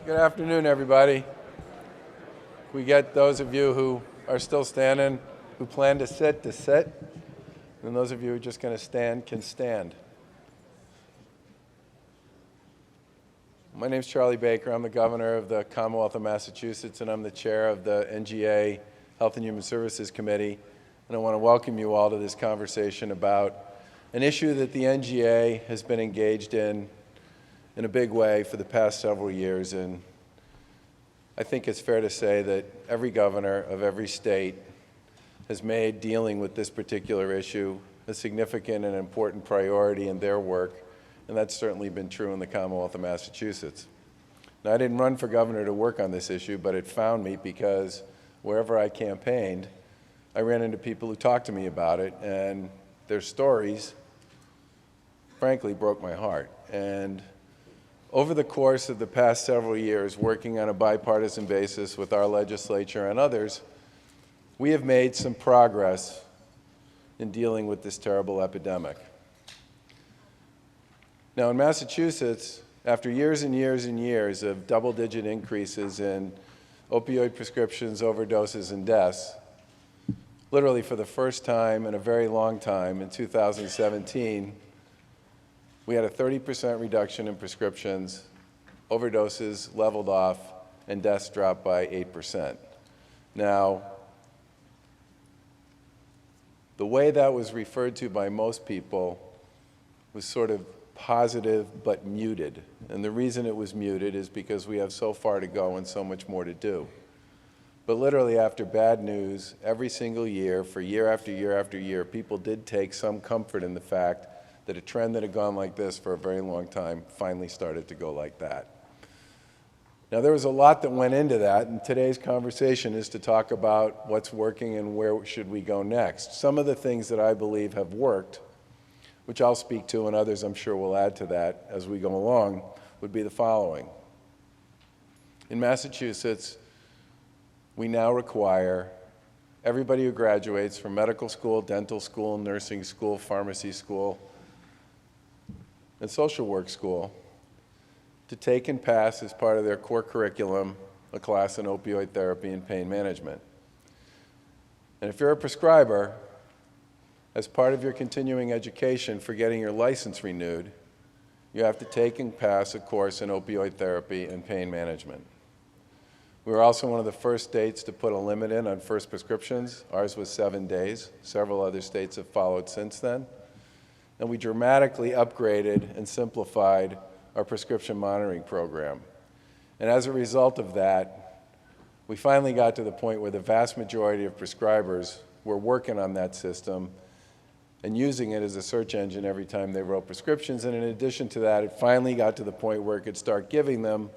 Good afternoon, everybody. We get those of you who are still standing, who plan to sit, and those of you who are just going to stand can stand. My name is Charlie Baker. I'm the governor of the Commonwealth of Massachusetts, and I'm the chair of the NGA Health and Human Services Committee. And I want to welcome you all to this conversation about an issue that the NGA has been engaged in a big way for the past several years. And I think it's fair to say that every governor of every state has made dealing with this particular issue a significant and important priority in their work, and that's certainly been true in the Commonwealth of Massachusetts. Now, I didn't run for governor to work on this issue, but it found me because wherever I campaigned, I ran into people who talked to me about it, and their stories, frankly, broke my heart. And over the course of the past several years, working on a bipartisan basis with our legislature and others, we have made some progress in dealing with this terrible epidemic. Now, in Massachusetts, after years and years and years of double-digit increases in opioid prescriptions, overdoses, and deaths, literally for the first time in a very long time, in 2017, we had a 30% reduction in prescriptions, overdoses leveled off, and deaths dropped by 8%. Now, the way that was referred to by most people was sort of positive but muted. And the reason it was muted is because we have so far to go and so much more to do. But literally after bad news, every single year, for year after year after year, people did take some comfort in the fact that a trend that had gone like this for a very long time finally started to go like that. Now, there was a lot that went into that, and today's conversation is to talk about what's working and where should we go next. Some of the things that I believe have worked, which I'll speak to, and others I'm sure will add to that as we go along, would be the following. In Massachusetts, we now require everybody who graduates from medical school, dental school, nursing school, pharmacy school, and social work school to take and pass as part of their core curriculum a class in opioid therapy and pain management. And if you're a prescriber, as part of your continuing education for getting your license renewed, you have to take and pass a course in opioid therapy and pain management. We were also one of the first states to put a limit in on first prescriptions. Ours was 7 days. Several other states have followed since then. And we dramatically upgraded and simplified our prescription monitoring program. And as a result of that, we finally got to the point where the vast majority of prescribers were working on that system and using it as a search engine every time they wrote prescriptions. And in addition to that, it finally got to the point where it could start giving them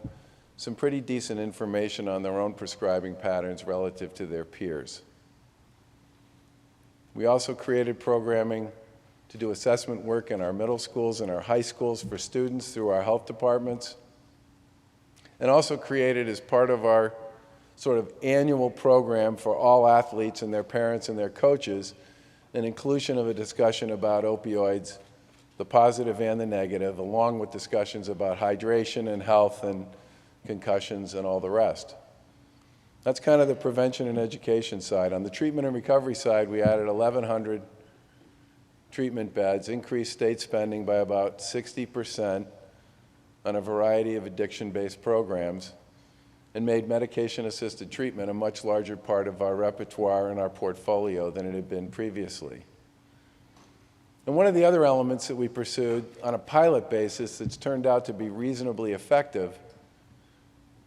some pretty decent information on their own prescribing patterns relative to their peers. We also created programming to do assessment work in our middle schools and our high schools for students through our health departments, and also created as part of our sort of annual program for all athletes and their parents and their coaches an inclusion of a discussion about opioids, the positive and the negative, along with discussions about hydration and health and concussions and all the rest. That's kind of the prevention and education side. On the treatment and recovery side, we added 1,100 treatment beds, increased state spending by about 60% on a variety of addiction-based programs, and made medication-assisted treatment a much larger part of our repertoire and our portfolio than it had been previously. And one of the other elements that we pursued on a pilot basis that's turned out to be reasonably effective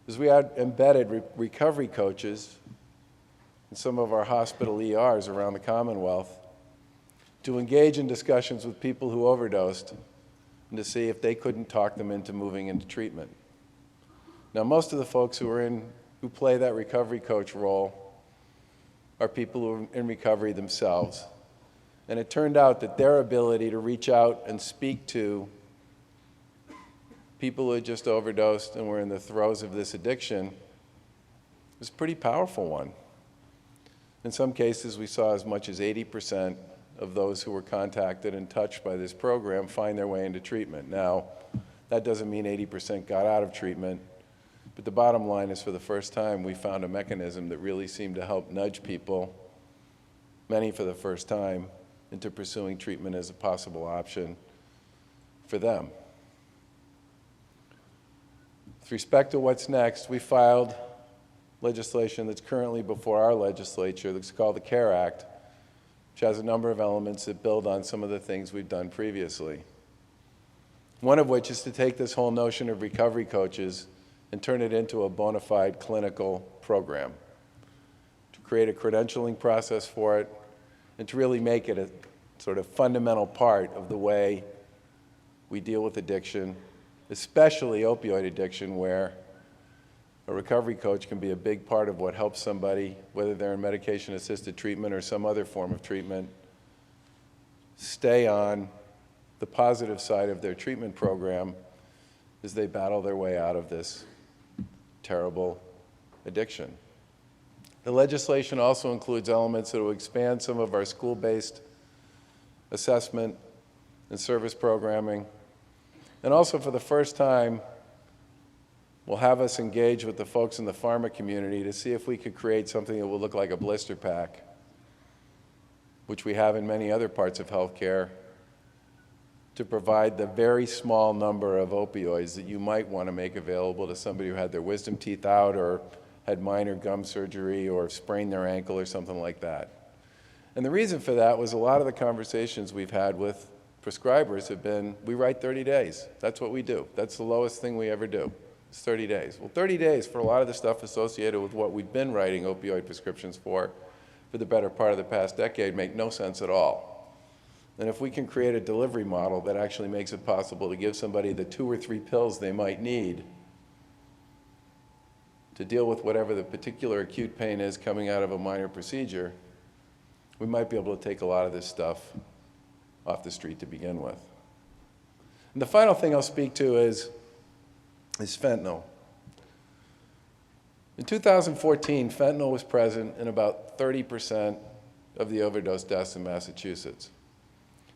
is we had embedded recovery coaches in some of our hospital ERs around the Commonwealth to engage in discussions with people who overdosed and to see if they couldn't talk them into moving into treatment. Now, most of the folks who play that recovery coach role are people who are in recovery themselves. And it turned out that their ability to reach out and speak to people who had just overdosed and were in the throes of this addiction was a pretty powerful one. In some cases, we saw as much as 80% of those who were contacted and touched by this program find their way into treatment. Now, that doesn't mean 80% got out of treatment. But the bottom line is, for the first time, we found a mechanism that really seemed to help nudge people, many for the first time, into pursuing treatment as a possible option for them. With respect to what's next, we filed legislation that's currently before our legislature that's called the CARE Act, which has a number of elements that build on some of the things we've done previously. One of which is to take this whole notion of recovery coaches and turn it into a bona fide clinical program, to create a credentialing process for it, and to really make it a sort of fundamental part of the way we deal with addiction, especially opioid addiction, where a recovery coach can be a big part of what helps somebody, whether they're in medication-assisted treatment or some other form of treatment, stay on the positive side of their treatment program as they battle their way out of this terrible addiction. The legislation also includes elements that will expand some of our school-based assessment and service programming, and also for the first time will have us engage with the folks in the pharma community to see if we could create something that will look like a blister pack, which we have in many other parts of healthcare, to provide the very small number of opioids that you might want to make available to somebody who had their wisdom teeth out or had minor gum surgery or sprained their ankle or something like that. And the reason for that was a lot of the conversations we've had with prescribers have been, we write 30 days. That's what we do. That's the lowest thing we ever do. It's 30 days. Well, 30 days for a lot of the stuff associated with what we've been writing opioid prescriptions for the better part of the past decade make no sense at all. And if we can create a delivery model that actually makes it possible to give somebody the 2 or 3 pills they might need to deal with whatever the particular acute pain is coming out of a minor procedure, we might be able to take a lot of this stuff off the street to begin with. And the final thing I'll speak to is fentanyl. In 2014, fentanyl was present in about 30% of the overdose deaths in Massachusetts.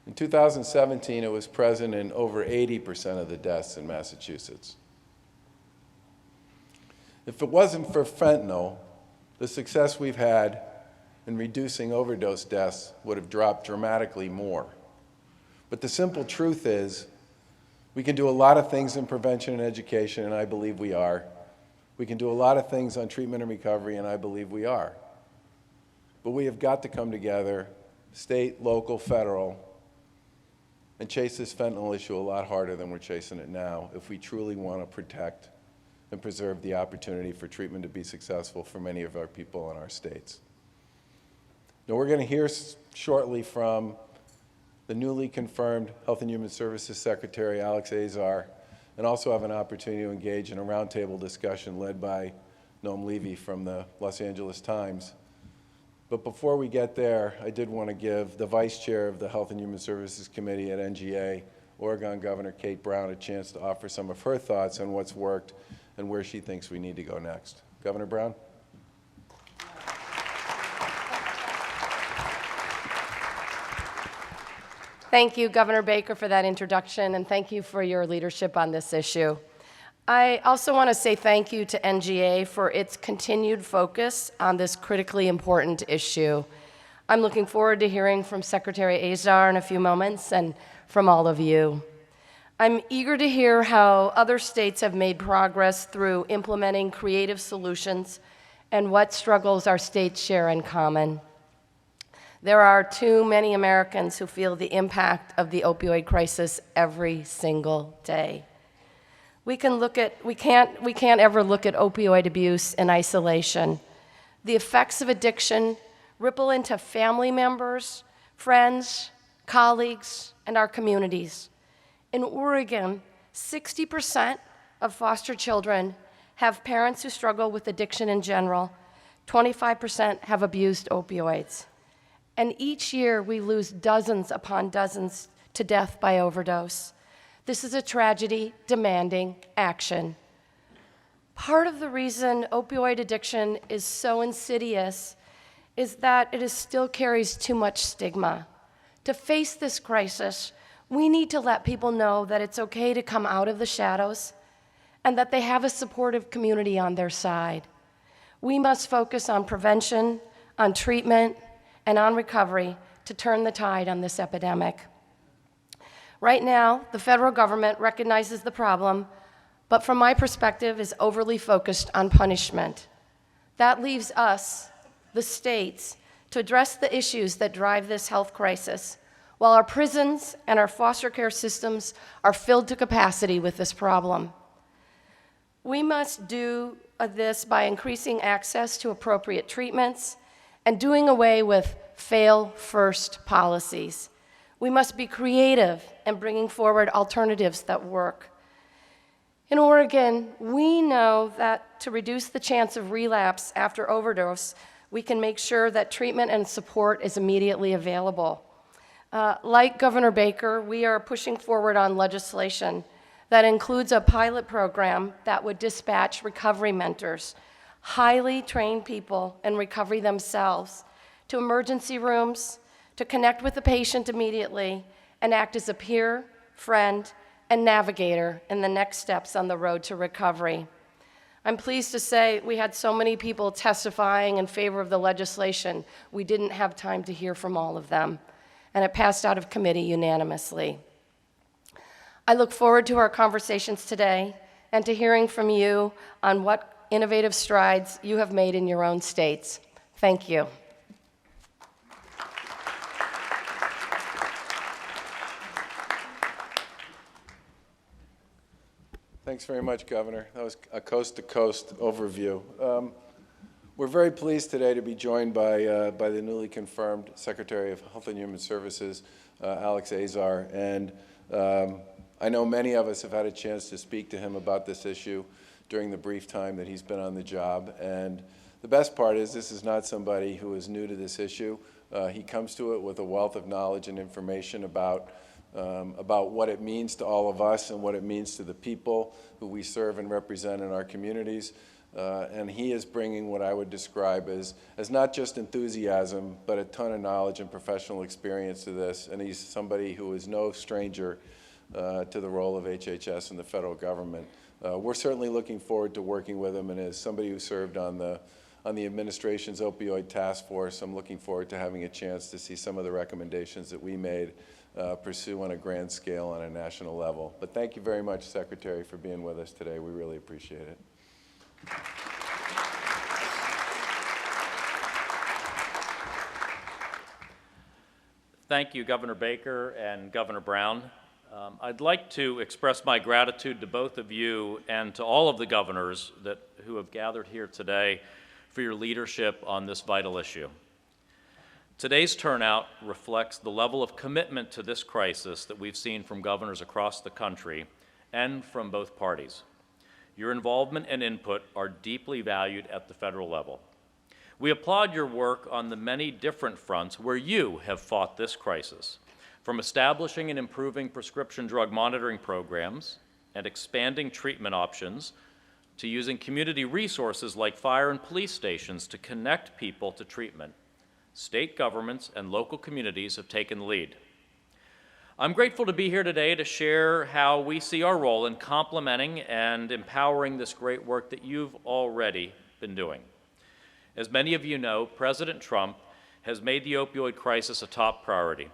In 2017, it was present in over 80% of the deaths in Massachusetts. If it wasn't for fentanyl, the success we've had in reducing overdose deaths would have dropped dramatically more. But the simple truth is, we can do a lot of things in prevention and education, and I believe we are. We can do a lot of things on treatment and recovery, and I believe we are. But we have got to come together, state, local, federal, and chase this fentanyl issue a lot harder than we're chasing it now if we truly want to protect and preserve the opportunity for treatment to be successful for many of our people in our states. Now, we're going to hear shortly from the newly confirmed Health and Human Services Secretary, Alex Azar, and also have an opportunity to engage in a roundtable discussion led by Noam Levey from the Los Angeles Times. But before we get there, I did want to give the Vice Chair of the Health and Human Services Committee at NGA, Oregon Governor Kate Brown, a chance to offer some of her thoughts on what's worked and where she thinks we need to go next. Governor Brown? Thank you, Governor Baker, for that introduction, and thank you for your leadership on this issue. I also want to say thank you to NGA for its continued focus on this critically important issue. I'm looking forward to hearing from Secretary Azar in a few moments and from all of you. I'm eager to hear how other states have made progress through implementing creative solutions and what struggles our states share in common. There are too many Americans who feel the impact of the opioid crisis every single day. We can't ever look at opioid abuse in isolation. The effects of addiction ripple into family members, friends, colleagues, and our communities. In Oregon, 60% of foster children have parents who struggle with addiction in general. 25% have abused opioids. And each year, we lose dozens upon dozens to death by overdose. This is a tragedy demanding action. Part of the reason opioid addiction is so insidious is that it still carries too much stigma. To face this crisis, we need to let people know that it's okay to come out of the shadows and that they have a supportive community on their side. We must focus on prevention, on treatment, and on recovery to turn the tide on this epidemic. Right now, the federal government recognizes the problem, but from my perspective is overly focused on punishment. That leaves us, the states, to address the issues that drive this health crisis, while our prisons and our foster care systems are filled to capacity with this problem. We must do this by increasing access to appropriate treatments and doing away with fail-first policies. We must be creative in bringing forward alternatives that work. In Oregon, we know that to reduce the chance of relapse after overdose, we can make sure that treatment and support is immediately available. Like Governor Baker, we are pushing forward on legislation that includes a pilot program that would dispatch recovery mentors, highly trained people in recovery themselves, to emergency rooms, to connect with the patient immediately and act as a peer, friend, and navigator in the next steps on the road to recovery. I'm pleased to say we had so many people testifying in favor of the legislation, we didn't have time to hear from all of them, and it passed out of committee unanimously. I look forward to our conversations today and to hearing from you on what innovative strides you have made in your own states. Thank you. Thanks very much, Governor. That was a coast-to-coast overview. We're very pleased today to be joined by the newly confirmed Secretary of Health and Human Services, Alex Azar. And I know many of us have had a chance to speak to him about this issue during the brief time that he's been on the job. And the best part is this is not somebody who is new to this issue. He comes to it with a wealth of knowledge and information about what it means to all of us and what it means to the people who we serve and represent in our communities. And he is bringing what I would describe as not just enthusiasm, but a ton of knowledge and professional experience to this. And he's somebody who is no stranger to the role of HHS in the federal government. We're certainly looking forward to working with him, and as somebody who served on the administration's opioid task force, I'm looking forward to having a chance to see some of the recommendations that we made pursue on a grand scale on a national level. But thank you very much, Secretary, for being with us today. We really appreciate it. Thank you, Governor Baker and Governor Brown. I'd like to express my gratitude to both of you and to all of the governors who have gathered here today for your leadership on this vital issue. Today's turnout reflects the level of commitment to this crisis that we've seen from governors across the country and from both parties. Your involvement and input are deeply valued at the federal level. We applaud your work on the many different fronts where you have fought this crisis, from establishing and improving prescription drug monitoring programs and expanding treatment options to using community resources like fire and police stations to connect people to treatment. State governments and local communities have taken the lead. I'm grateful to be here today to share how we see our role in complementing and empowering this great work that you've already been doing. As many of you know, President Trump has made the opioid crisis a top priority.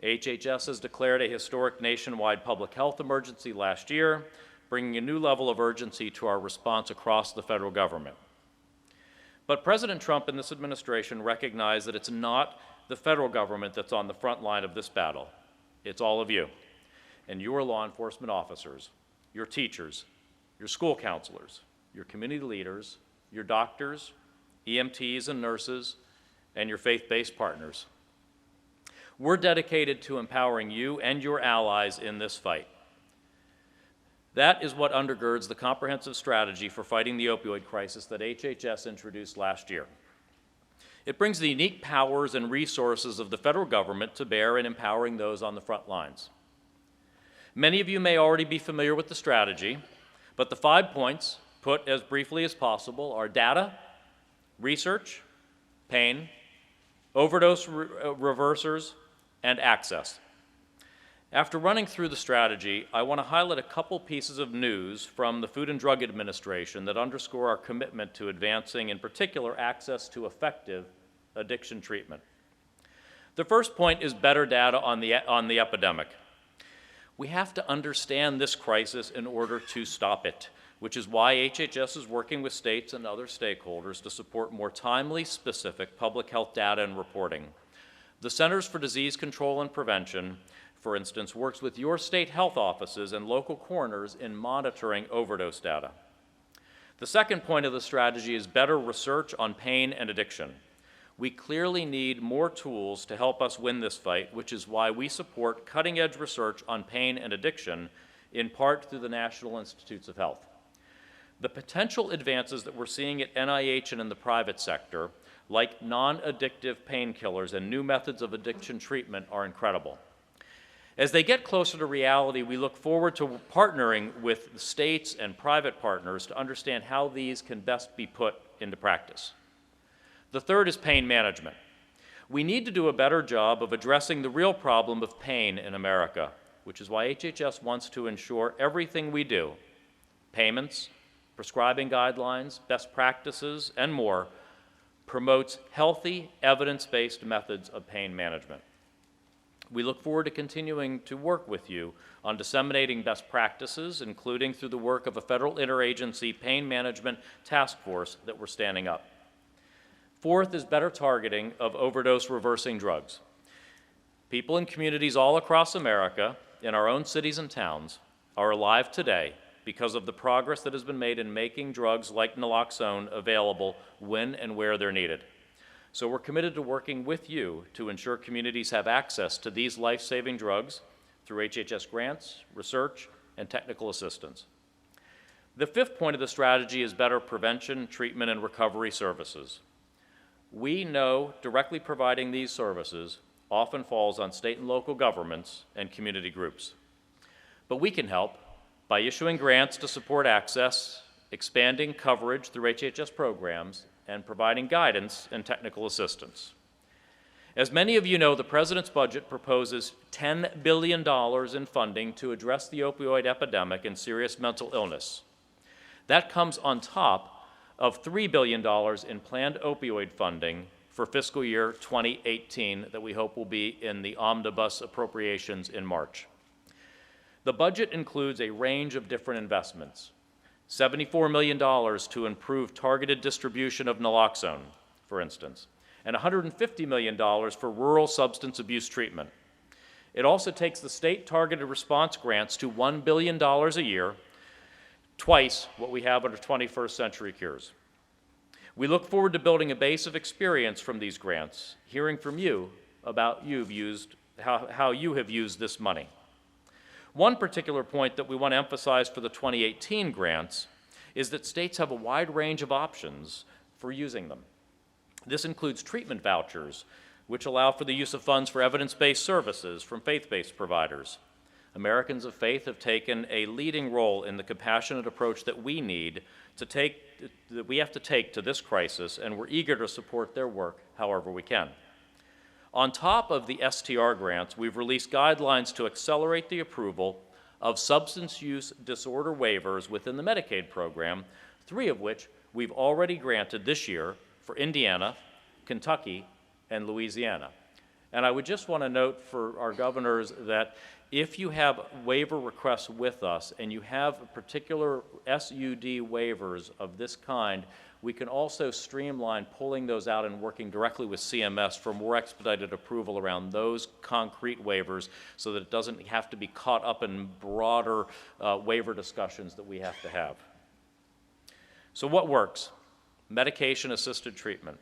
HHS has declared a historic nationwide public health emergency last year, bringing a new level of urgency to our response across the federal government. But President Trump and this administration recognize that it's not the federal government that's on the front line of this battle. It's all of you and your law enforcement officers, your teachers, your school counselors, your community leaders, your doctors, EMTs and nurses, and your faith-based partners. We're dedicated to empowering you and your allies in this fight. That is what undergirds the comprehensive strategy for fighting the opioid crisis that HHS introduced last year. It brings the unique powers and resources of the federal government to bear in empowering those on the front lines. Many of you may already be familiar with the strategy, but the 5 points, put as briefly as possible, are data, research, pain, overdose reversers, and access. After running through the strategy, I want to highlight a couple pieces of news from the Food and Drug Administration that underscore our commitment to advancing, in particular, access to effective addiction treatment. The first point is better data on the epidemic. We have to understand this crisis in order to stop it, which is why HHS is working with states and other stakeholders to support more timely, specific public health data and reporting. The Centers for Disease Control and Prevention, for instance, works with your state health offices and local coroners in monitoring overdose data. The second point of the strategy is better research on pain and addiction. We clearly need more tools to help us win this fight, which is why we support cutting-edge research on pain and addiction, in part through the National Institutes of Health. The potential advances that we're seeing at NIH and in the private sector, like non-addictive painkillers and new methods of addiction treatment, are incredible. As they get closer to reality, we look forward to partnering with the states and private partners to understand how these can best be put into practice. The third is pain management. We need to do a better job of addressing the real problem of pain in America, which is why HHS wants to ensure everything we do, payments, prescribing guidelines, best practices, and more, promotes healthy, evidence-based methods of pain management. We look forward to continuing to work with you on disseminating best practices, including through the work of a federal interagency pain management task force that we're standing up. Fourth is better targeting of overdose reversing drugs. People in communities all across America, in our own cities and towns, are alive today because of the progress that has been made in making drugs like naloxone available when and where they're needed. So we're committed to working with you to ensure communities have access to these life-saving drugs through HHS grants, research, and technical assistance. The fifth point of the strategy is better prevention, treatment, and recovery services. We know directly providing these services often falls on state and local governments and community groups. But we can help by issuing grants to support access, expanding coverage through HHS programs, and providing guidance and technical assistance. As many of you know, the President's budget proposes $10 billion in funding to address the opioid epidemic and serious mental illness. That comes on top of $3 billion in planned opioid funding for fiscal year 2018 that we hope will be in the omnibus appropriations in March. The budget includes a range of different investments. $74 million to improve targeted distribution of naloxone, for instance, and $150 million for rural substance abuse treatment. It also takes the state targeted response grants to $1 billion a year, twice what we have under 21st Century Cures. We look forward to building a base of experience from these grants, hearing from you about how you have used this money. One particular point that we want to emphasize for the 2018 grants is that states have a wide range of options for using them. This includes treatment vouchers, which allow for the use of funds for evidence-based services from faith-based providers. Americans of faith have taken a leading role in the compassionate approach that we have to take to this crisis, and we're eager to support their work however we can. On top of the STR grants, we've released guidelines to accelerate the approval of substance use disorder waivers within the Medicaid program, 3 of which we've already granted this year for Indiana, Kentucky, and Louisiana. And I would just want to note for our governors that if you have waiver requests with us and you have particular SUD waivers of this kind, we can also streamline pulling those out and working directly with CMS for more expedited approval around those concrete waivers so that it doesn't have to be caught up in broader waiver discussions that we have to have. So what works? Medication-assisted treatment.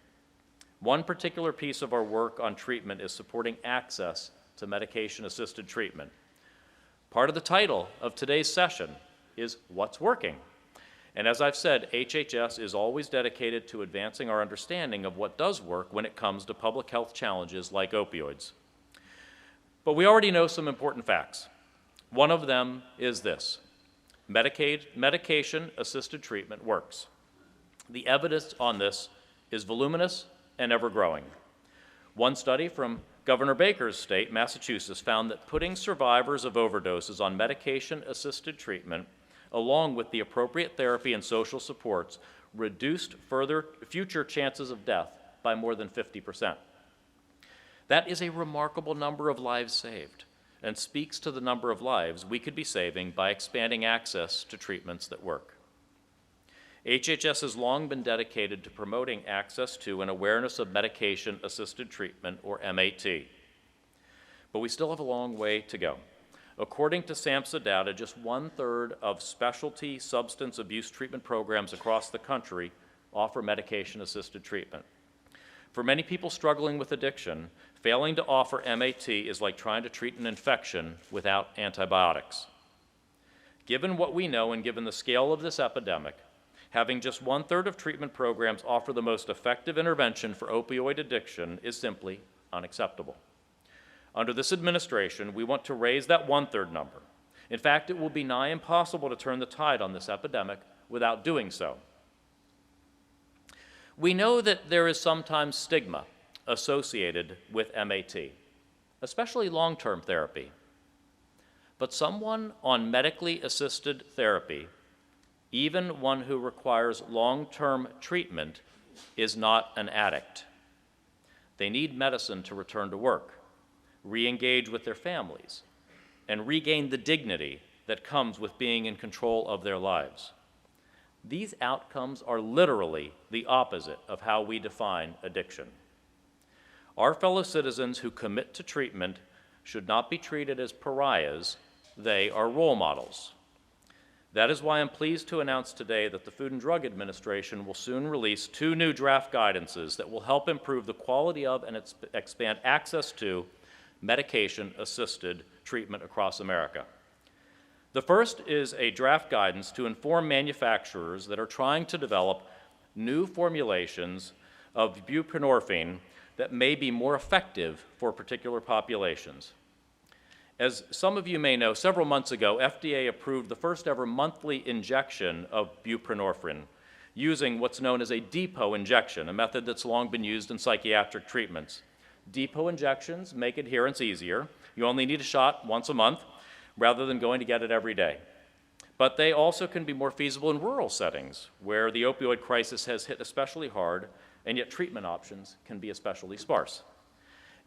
One particular piece of our work on treatment is supporting access to medication-assisted treatment. Part of the title of today's session is What's Working? And as I've said, HHS is always dedicated to advancing our understanding of what does work when it comes to public health challenges like opioids. But we already know some important facts. One of them is this: medication-assisted treatment works. The evidence on this is voluminous and ever-growing. One study from Governor Baker's state, Massachusetts, found that putting survivors of overdoses on medication-assisted treatment, along with the appropriate therapy and social supports, reduced future chances of death by more than 50%. That is a remarkable number of lives saved and speaks to the number of lives we could be saving by expanding access to treatments that work. HHS has long been dedicated to promoting access to and awareness of medication-assisted treatment, or MAT. But we still have a long way to go. According to SAMHSA data, just 1/3 of specialty substance abuse treatment programs across the country offer medication-assisted treatment. For many people struggling with addiction, failing to offer MAT is like trying to treat an infection without antibiotics. Given what we know and given the scale of this epidemic, having just 1/3 of treatment programs offer the most effective intervention for opioid addiction is simply unacceptable. Under this administration, we want to raise that 1/3 number. In fact, it will be nigh impossible to turn the tide on this epidemic without doing so. We know that there is sometimes stigma associated with MAT, especially long-term therapy. But someone on medically assisted therapy, even one who requires long-term treatment, is not an addict. They need medicine to return to work, re-engage with their families, and regain the dignity that comes with being in control of their lives. These outcomes are literally the opposite of how we define addiction. Our fellow citizens who commit to treatment should not be treated as pariahs. They are role models. That is why I'm pleased to announce today that the Food and Drug Administration will soon release 2 new draft guidances that will help improve the quality of and expand access to medication-assisted treatment across America. The first is a draft guidance to inform manufacturers that are trying to develop new formulations of buprenorphine that may be more effective for particular populations. As some of you may know, several months ago, FDA approved the first ever monthly injection of buprenorphine using what's known as a depot injection, a method that's long been used in psychiatric treatments. Depot injections make adherence easier. You only need a shot once a month rather than going to get it every day. But they also can be more feasible in rural settings where the opioid crisis has hit especially hard, and yet treatment options can be especially sparse.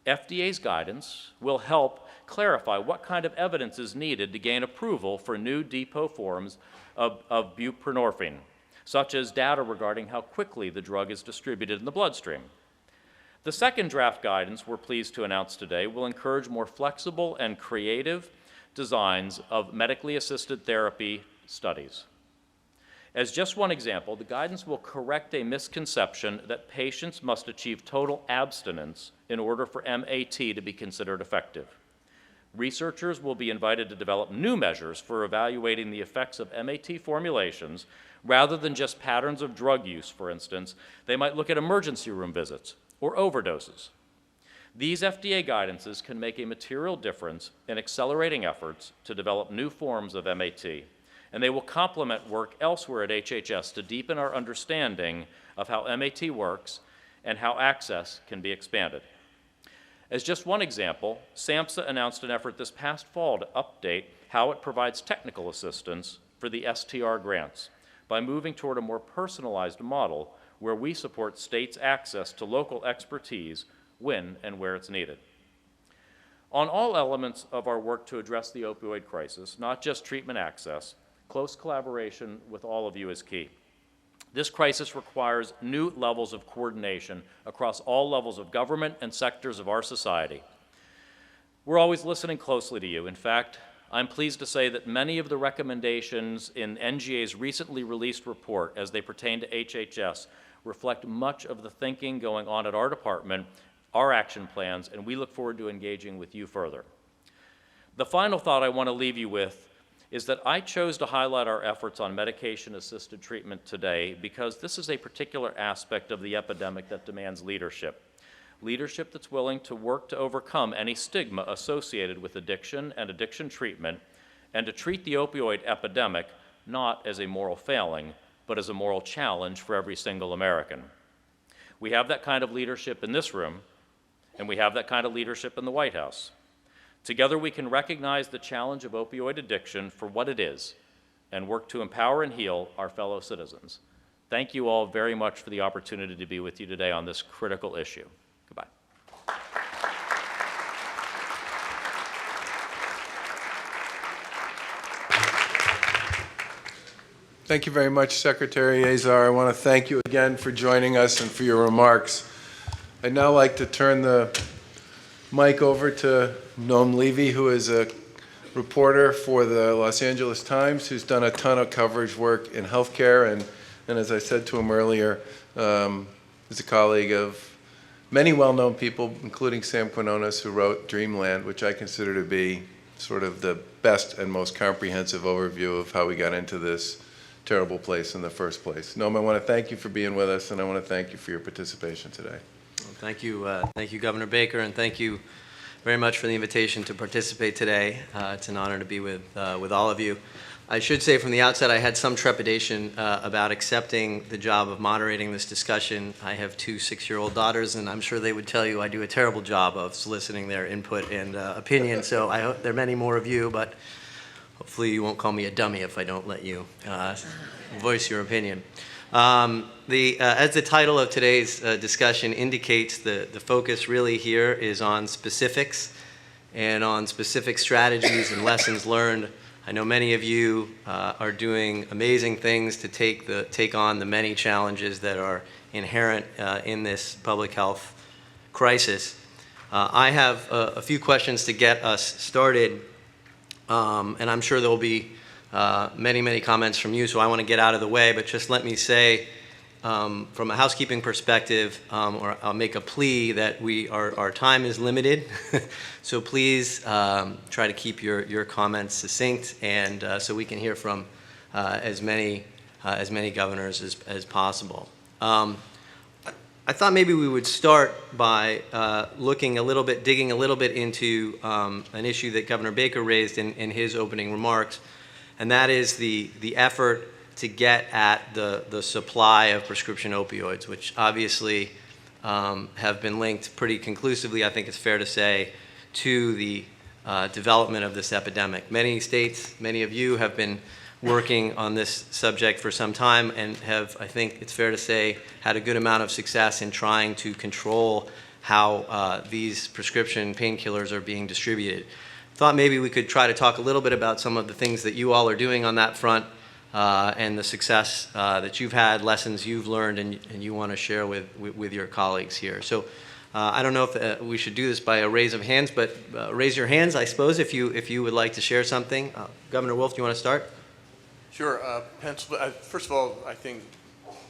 FDA's guidance will help clarify what kind of evidence is needed to gain approval for new depot forms of buprenorphine, such as data regarding how quickly the drug is distributed in the bloodstream. The second draft guidance we're pleased to announce today will encourage more flexible and creative designs of medically assisted therapy studies. As just one example, the guidance will correct a misconception that patients must achieve total abstinence in order for MAT to be considered effective. Researchers will be invited to develop new measures for evaluating the effects of MAT formulations rather than just patterns of drug use, for instance. They might look at emergency room visits or overdoses. These FDA guidances can make a material difference in accelerating efforts to develop new forms of MAT, and they will complement work elsewhere at HHS to deepen our understanding of how MAT works and how access can be expanded. As just one example, SAMHSA announced an effort this past fall to update how it provides technical assistance for the STR grants by moving toward a more personalized model where we support states' access to local expertise when and where it's needed. On all elements of our work to address the opioid crisis, not just treatment access, close collaboration with all of you is key. This crisis requires new levels of coordination across all levels of government and sectors of our society. We're always listening closely to you. In fact, I'm pleased to say that many of the recommendations in NGA's recently released report as they pertain to HHS reflect much of the thinking going on at our department, our action plans, and we look forward to engaging with you further. The final thought I want to leave you with is that I chose to highlight our efforts on medication-assisted treatment today because this is a particular aspect of the epidemic that demands leadership. Leadership that's willing to work to overcome any stigma associated with addiction and addiction treatment, and to treat the opioid epidemic not as a moral failing, but as a moral challenge for every single American. We have that kind of leadership in this room, and we have that kind of leadership in the White House. Together, we can recognize the challenge of opioid addiction for what it is and work to empower and heal our fellow citizens. Thank you all very much for the opportunity to be with you today on this critical issue. Goodbye. Thank you very much, Secretary Azar. I want to thank you again for joining us and for your remarks. I'd now like to turn the mic over to Noam Levey, who is a reporter for the Los Angeles Times, who's done a ton of coverage work in healthcare, and as I said to him earlier, is a colleague of many well-known people, including Sam Quinones, who wrote Dreamland, which I consider to be sort of the best and most comprehensive overview of how we got into this terrible place in the first place. Noam, I want to thank you for being with us, and I want to thank you for your participation today. Well, thank you, Governor Baker, and thank you very much for the invitation to participate today. It's an honor to be with all of you. I should say from the outset I had some trepidation about accepting the job of moderating this discussion. I have two 6-year-old daughters, and I'm sure they would tell you I do a terrible job of soliciting their input and opinion, so I hope there are many more of you, but hopefully you won't call me a dummy if I don't let you voice your opinion. As the title of today's discussion indicates, the focus really here is on specifics and on specific strategies and lessons learned. I know many of you are doing amazing things to take on the many challenges that are inherent in this public health crisis. I have a few questions to get us started, and I'm sure there will be many comments from you, so I want to get out of the way, but just let me say from a housekeeping perspective, or I'll make a plea that our time is limited, so please try to keep your comments succinct, and so we can hear from as many governors as possible. I thought maybe we would start by digging a little bit into an issue that Governor Baker raised in his opening remarks, and that is the effort to get at the supply of prescription opioids, which obviously have been linked pretty conclusively, I think it's fair to say, to the development of this epidemic. Many states, many of you have been working on this subject for some time and have, I think it's fair to say, had a good amount of success in trying to control how these prescription painkillers are being distributed. Thought maybe we could try to talk a little bit about some of the things that you all are doing on that front and the success that you've had, lessons you've learned, and you want to share with your colleagues here. So I don't know if we should do this by a raise of hands, but raise your hands, I suppose, if you would like to share something. Governor Wolf, do you want to start? Sure. First of all, I think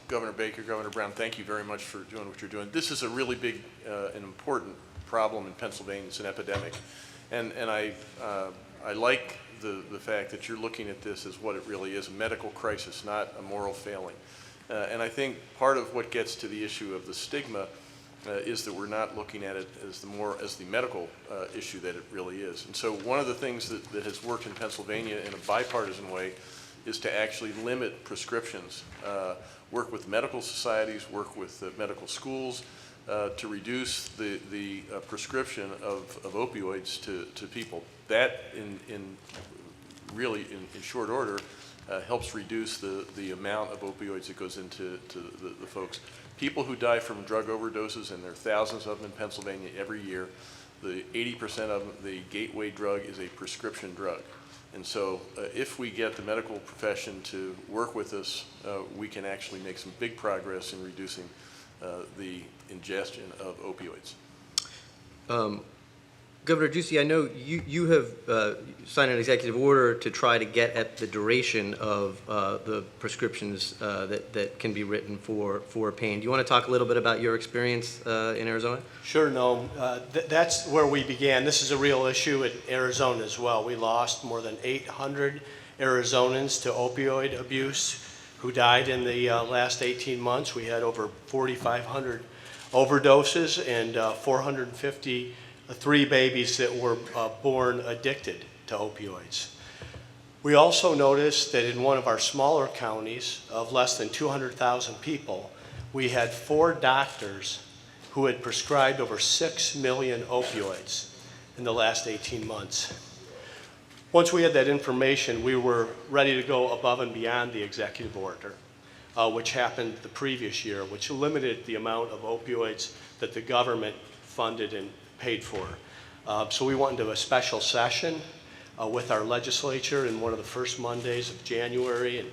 Governor Baker, Governor Brown, thank you very much for doing what you're doing. This is a really big and important problem in Pennsylvania. It's an epidemic. And I like the fact that you're looking at this as what it really is, a medical crisis, not a moral failing. And I think part of what gets to the issue of the stigma is that we're not looking at it as the medical issue that it really is. And so one of the things that has worked in Pennsylvania in a bipartisan way is to actually limit prescriptions, work with medical societies, work with medical schools to reduce the prescription of opioids to people. That, in short order, helps reduce the amount of opioids that goes into the folks. People who die from drug overdoses, and there are thousands of them in Pennsylvania every year, 80% of them, the gateway drug is a prescription drug. And so if we get the medical profession to work with us, we can actually make some big progress in reducing the ingestion of opioids. Governor Ducey, I know you have signed an executive order to try to get at the duration of the prescriptions that can be written for pain. Do you want to talk a little bit about your experience in Arizona? Sure, Noam. That's where we began. This is a real issue in Arizona as well. We lost more than 800 Arizonans to opioid abuse who died in the last 18 months. We had over 4,500 overdoses and 453 babies that were born addicted to opioids. We also noticed that in one of our smaller counties of less than 200,000 people, we had 4 doctors who had prescribed over 6 million opioids in the last 18 months. Once we had that information, we were ready to go above and beyond the executive order, which happened the previous year, which limited the amount of opioids that the government funded and paid for. So we went into a special session with our legislature in one of the first Mondays of January, and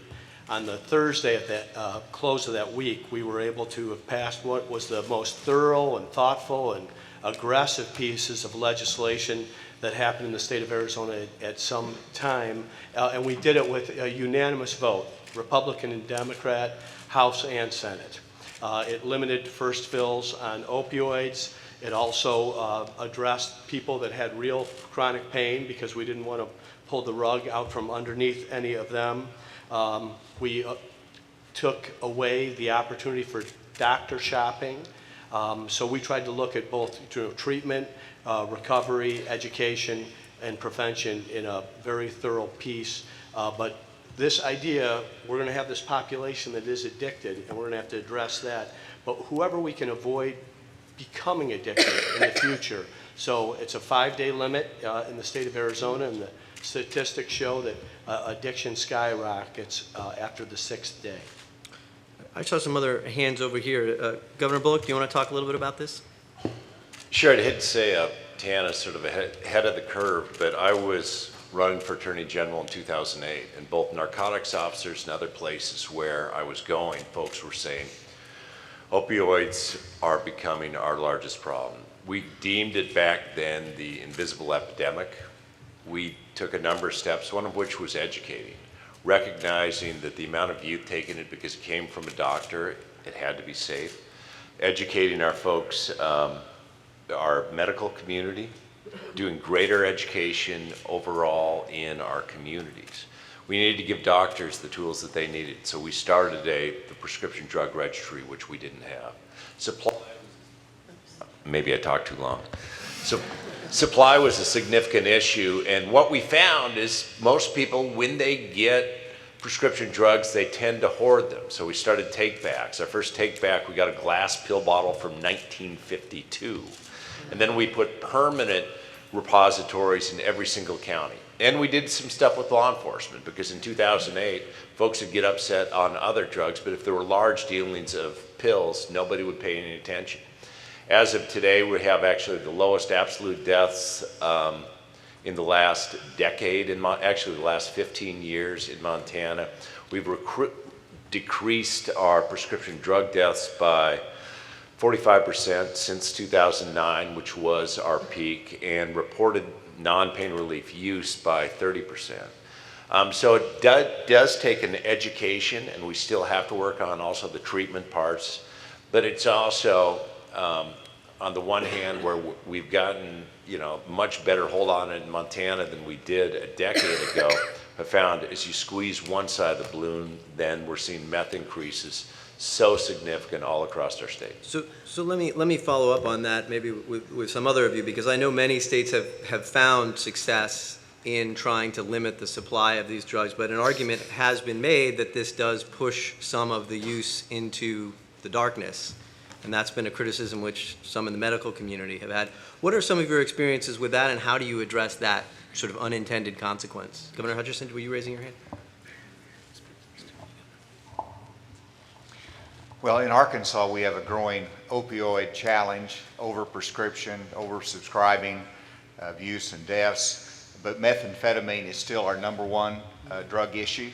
on the Thursday at the close of that week, we were able to have passed what was the most thorough and thoughtful and aggressive pieces of legislation that happened in the state of Arizona at some time, and we did it with a unanimous vote, Republican and Democrat, House and Senate. It limited first fills on opioids. It also addressed people that had real chronic pain because we didn't want to pull the rug out from underneath any of them. We took away the opportunity for doctor shopping. So we tried to look at both treatment, recovery, education, and prevention in a very thorough piece. But this idea, we're going to have this population that is addicted, and we're going to have to address that. But whoever we can avoid becoming addicted in the future. So it's a 5-day limit in the state of Arizona, and the statistics show that addiction skyrockets after the 6th day. I saw some other hands over here. Governor Bullock, do you want to talk a little bit about this? Sure, I'd hate to say Tana's sort of ahead of the curve, but I was running for Attorney General in 2008, and both narcotics officers and other places where I was going, folks were saying, opioids are becoming our largest problem. We deemed it back then the invisible epidemic. We took a number of steps, one of which was educating, recognizing that the amount of youth taking it because it came from a doctor, it had to be safe, educating our folks, our medical community, doing greater education overall in our communities. We needed to give doctors the tools that they needed, so we started the prescription drug registry, which we didn't have. Supply, maybe I talked too long. So supply was a significant issue, and what we found is most people, when they get prescription drugs, they tend to hoard them. So we started take-backs. Our first take-back, we got a glass pill bottle from 1952. And then we put permanent repositories in every single county. And we did some stuff with law enforcement, because in 2008, folks would get upset on other drugs, but if there were large dealings of pills, nobody would pay any attention. As of today, we have actually the lowest absolute deaths in the last decade, actually the last 15 years in Montana. We've decreased our prescription drug deaths by 45% since 2009, which was our peak, and reported non-pain relief use by 30%. So it does take an education, and we still have to work on also the treatment parts, but it's also, on the one hand, where we've gotten much better hold on it in Montana than we did a decade ago. I found as you squeeze one side of the balloon, then we're seeing meth increases so significant all across our state. So let me follow up on that, maybe with some other of you, because I know many states have found success in trying to limit the supply of these drugs, but an argument has been made that this does push some of the use into the darkness. And that's been a criticism which some in the medical community have had. What are some of your experiences with that, and how do you address that sort of unintended consequence? Governor Hutchinson, were you raising your hand? Well, in Arkansas, we have a growing opioid challenge, overprescription, oversubscribing, abuse and deaths. But methamphetamine is still our #1 drug issue.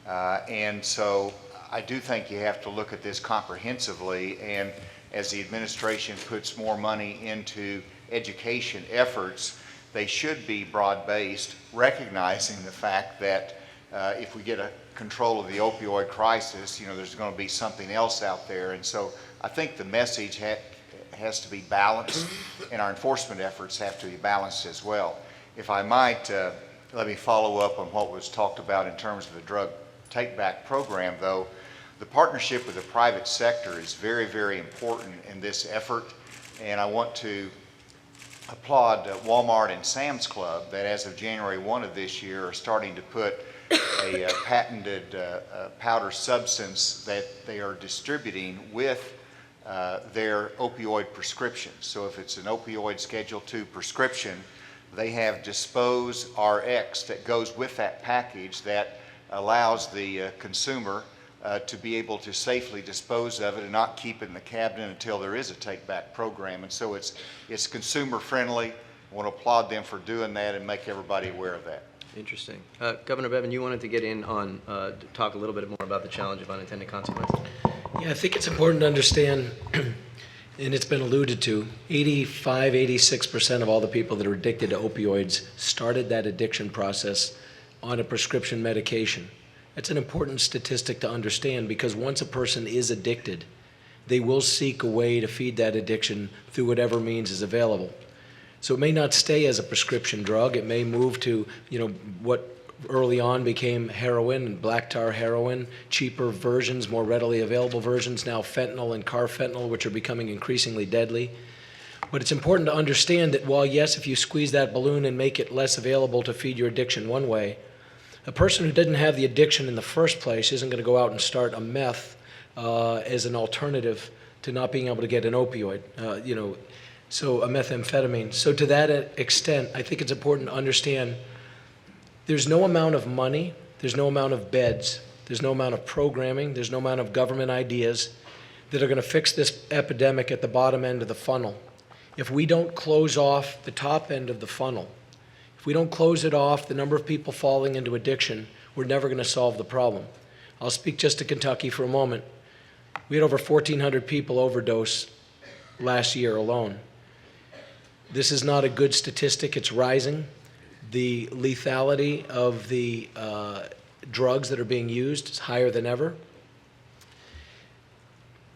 And so I do think you have to look at this comprehensively, and as the administration puts more money into education efforts, they should be broad-based, recognizing the fact that if we get a control of the opioid crisis, there's going to be something else out there. And so I think the message has to be balanced, and our enforcement efforts have to be balanced as well. If I might, let me follow up on what was talked about in terms of the drug take-back program, though. The partnership with the private sector is very, very important in this effort, and I want to applaud Walmart and Sam's Club that as of January 1 of this year are starting to put a patented powder substance that they are distributing with their opioid prescriptions. So if it's an opioid Schedule II prescription, they have Dispose RX that goes with that package that allows the consumer to be able to safely dispose of it and not keep it in the cabinet until there is a take-back program. And so it's consumer friendly. I want to applaud them for doing that and make everybody aware of that. Interesting. Governor Bevin, you wanted to get in on, talk a little bit more about the challenge of unintended consequences. Yeah, I think it's important to understand, and it's been alluded to, 86% of all the people that are addicted to opioids started that addiction process on a prescription medication. That's an important statistic to understand, because once a person is addicted, they will seek a way to feed that addiction through whatever means is available. So it may not stay as a prescription drug. It may move to, what early on became heroin and black tar heroin, cheaper versions, more readily available versions, now fentanyl and carfentanil, which are becoming increasingly deadly. But it's important to understand that while, yes, if you squeeze that balloon and make it less available to feed your addiction one way, a person who didn't have the addiction in the first place isn't going to go out and start a meth as an alternative to not being able to get an opioid, so a methamphetamine. So to that extent, I think it's important to understand there's no amount of money, there's no amount of beds, there's no amount of programming, there's no amount of government ideas that are going to fix this epidemic at the bottom end of the funnel. If we don't close off the top end of the funnel, if we don't close it off, the number of people falling into addiction, we're never going to solve the problem. I'll speak just to Kentucky for a moment. We had over 1,400 people overdose last year alone. This is not a good statistic. It's rising. The lethality of the drugs that are being used is higher than ever.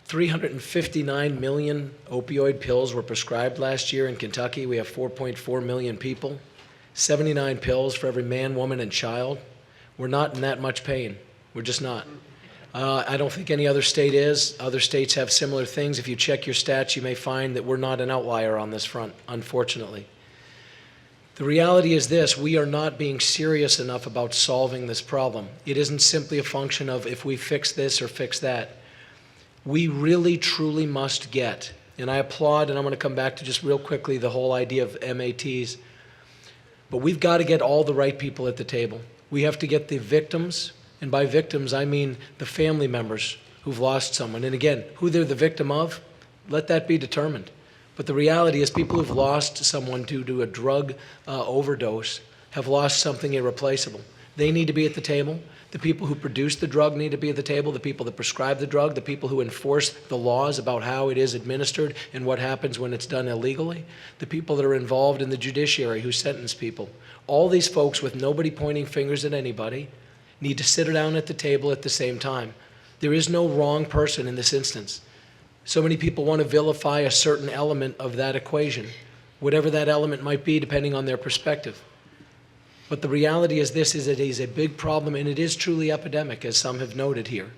359 million opioid pills were prescribed last year in Kentucky. We have 4.4 million people. 79 pills for every man, woman, and child. We're not in that much pain. We're just not. I don't think any other state is. Other states have similar things. If you check your stats, you may find that we're not an outlier on this front, unfortunately. The reality is this: we are not being serious enough about solving this problem. It isn't simply a function of if we fix this or fix that. We really, truly must get, and I applaud, and I'm going to come back to just real quickly the whole idea of MATs, but we've got to get all the right people at the table. We have to get the victims, and by victims I mean the family members who've lost someone. And again, who they're the victim of, let that be determined. But the reality is people who've lost someone due to a drug overdose have lost something irreplaceable. They need to be at the table. The people who produce the drug need to be at the table. The people that prescribe the drug, the people who enforce the laws about how it is administered and what happens when it's done illegally, the people that are involved in the judiciary who sentence people. All these folks, with nobody pointing fingers at anybody, need to sit down at the table at the same time. There is no wrong person in this instance. So many people want to vilify a certain element of that equation, whatever that element might be, depending on their perspective. But the reality is this: is it is a big problem, and it is truly epidemic, as some have noted here.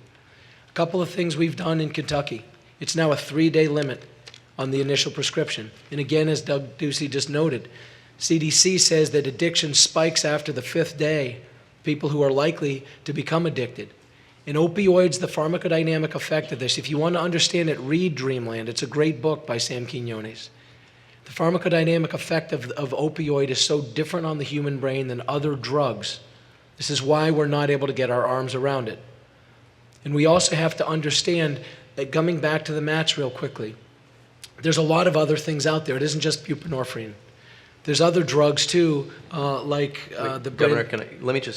A couple of things we've done in Kentucky. It's now a 3-day limit on the initial prescription. And again, as Doug Ducey just noted, CDC says that addiction spikes after the 5th day, people who are likely to become addicted. In opioids, the pharmacodynamic effect of this, if you want to understand it, read Dreamland. It's a great book by Sam Quinones. The pharmacodynamic effect of opioid is so different on the human brain than other drugs. This is why we're not able to get our arms around it. And we also have to understand that, coming back to the mats real quickly, there's a lot of other things out there. It isn't just buprenorphine. There's other drugs too, like the brain. Governor,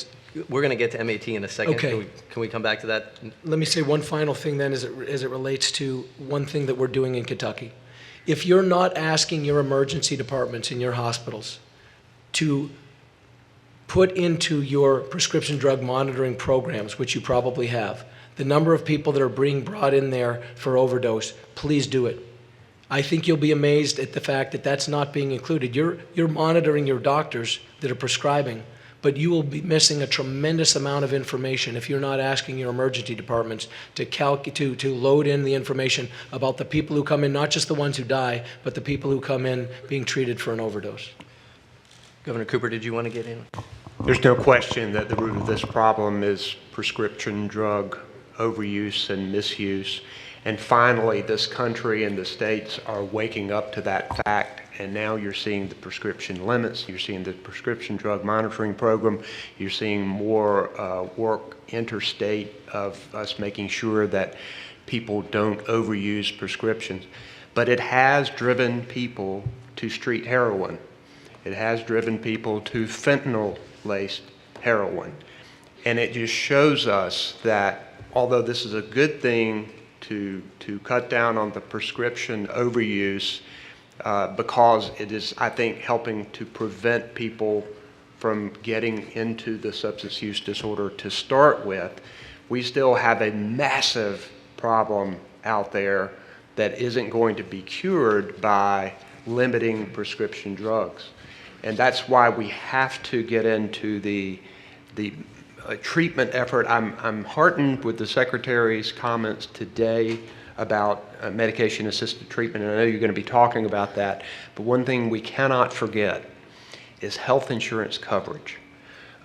we're going to get to MAT in a second. Okay. Can we come back to that? Let me say one final thing then as it relates to one thing that we're doing in Kentucky. If you're not asking your emergency departments in your hospitals to put into your prescription drug monitoring programs, which you probably have, the number of people that are being brought in there for overdose, please do it. I think you'll be amazed at the fact that that's not being included. You're monitoring your doctors that are prescribing, but you will be missing a tremendous amount of information if you're not asking your emergency departments to load in the information about the people who come in, not just the ones who die, but the people who come in being treated for an overdose. Governor Cooper, did you want to get in? There's no question that the root of this problem is prescription drug overuse and misuse. And finally, this country and the states are waking up to that fact, and now you're seeing the prescription limits, you're seeing the prescription drug monitoring program, you're seeing more work interstate of us making sure that people don't overuse prescriptions. But it has driven people to street heroin. It has driven people to fentanyl-laced heroin. And it just shows us that although this is a good thing to cut down on the prescription overuse, because it is, I think, helping to prevent people from getting into the substance use disorder to start with, we still have a massive problem out there that isn't going to be cured by limiting prescription drugs. And that's why we have to get into the treatment effort. I'm heartened with the Secretary's comments today about medication-assisted treatment, and I know you're going to be talking about that. But one thing we cannot forget is health insurance coverage.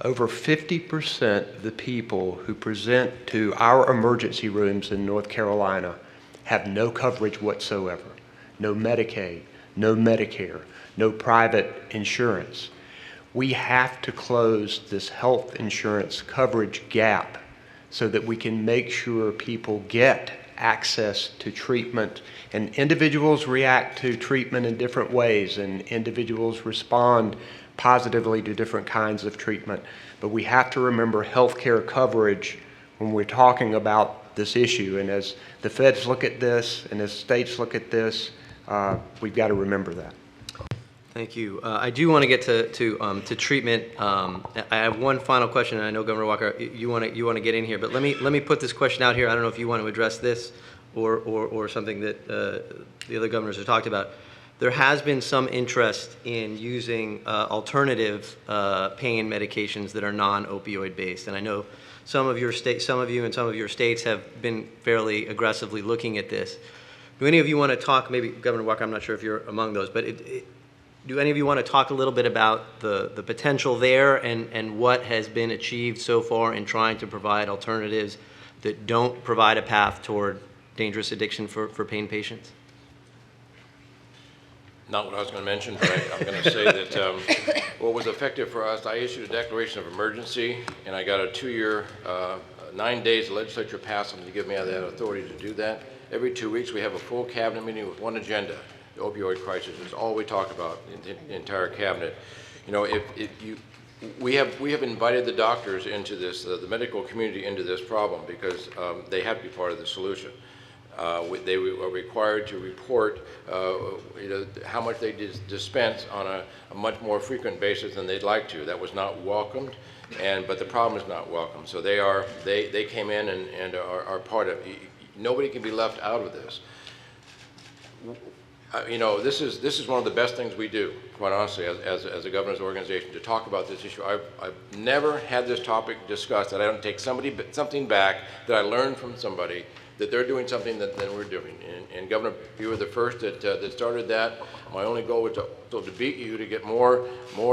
Over 50% of the people who present to our emergency rooms in North Carolina have no coverage whatsoever. No Medicaid, no Medicare, no private insurance. We have to close this health insurance coverage gap so that we can make sure people get access to treatment. And individuals react to treatment in different ways, and individuals respond positively to different kinds of treatment. But we have to remember healthcare coverage when we're talking about this issue. And as the feds look at this and as states look at this, we've got to remember that. Thank you. I do want to get to treatment. I have one final question, and I know Governor Walker, you want to get in here, but let me put this question out here. I don't know if you want to address this or something that the other governors have talked about. There has been some interest in using alternative pain medications that are non-opioid based, and I know some of you and some of your states have been fairly aggressively looking at this. Do any of you want to talk? Maybe Governor Walker, I'm not sure if you're among those, but do any of you want to talk a little bit about the potential there and what has been achieved so far in trying to provide alternatives that don't provide a path toward dangerous addiction for pain patients? Not what I was going to mention, but I'm going to say that what was effective for us, I issued a declaration of emergency, and I got a 2-year, 9 days, the legislature passed something to give me that authority to do that. Every 2 weeks, we have a full cabinet meeting with one agenda. The opioid crisis is all we talk about in the entire cabinet. You know, we have invited the doctors into this, the medical community into this problem because they have to be part of the solution. They are required to report how much they dispense on a much more frequent basis than they'd like to. That was not welcomed, but the problem is not welcome. So they came in and are part of it. Nobody can be left out of this. You know, this is one of the best things we do, quite honestly, as a governor's organization, to talk about this issue. I've never had this topic discussed that I don't take something back that I learned from somebody that they're doing something that we're doing. And Governor, you were the first that started that. My only goal was to beat you, to get more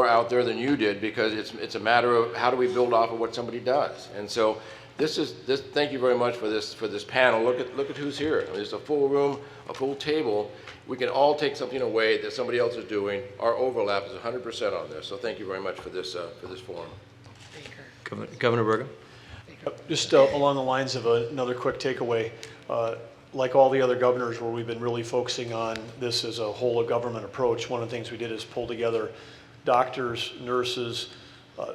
out there than you did, because it's a matter of how do we build off of what somebody does. And so thank you very much for this panel. Look at who's here. I mean, there's a full room, a full table. We can all take something away that somebody else is doing. Our overlap is 100% on this. So thank you very much for this forum. Governor Burgum? Just along the lines of another quick takeaway, like all the other governors where we've been really focusing on this as a whole of government approach, one of the things we did is pull together doctors, nurses,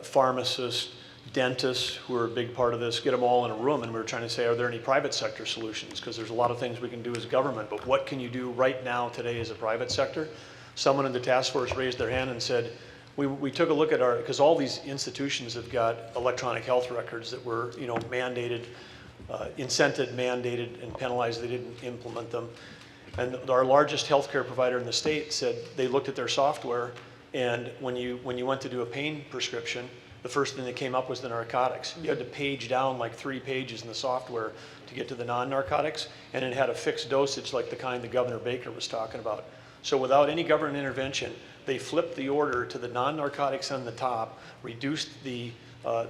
pharmacists, dentists, who are a big part of this, get them all in a room, and we were trying to say, are there any private sector solutions? Because there's a lot of things we can do as government, but what can you do right now today as a private sector? Someone in the task force raised their hand and said, we took a look at because all these institutions have got electronic health records that were, mandated, incented, mandated, and penalized. They didn't implement them. And our largest healthcare provider in the state said they looked at their software, and when you went to do a pain prescription, the first thing that came up was the narcotics. You had to page down like 3 pages in the software to get to the non-narcotics, and it had a fixed dosage like the kind that Governor Baker was talking about. So without any government intervention, they flipped the order to the non-narcotics on the top, reduced the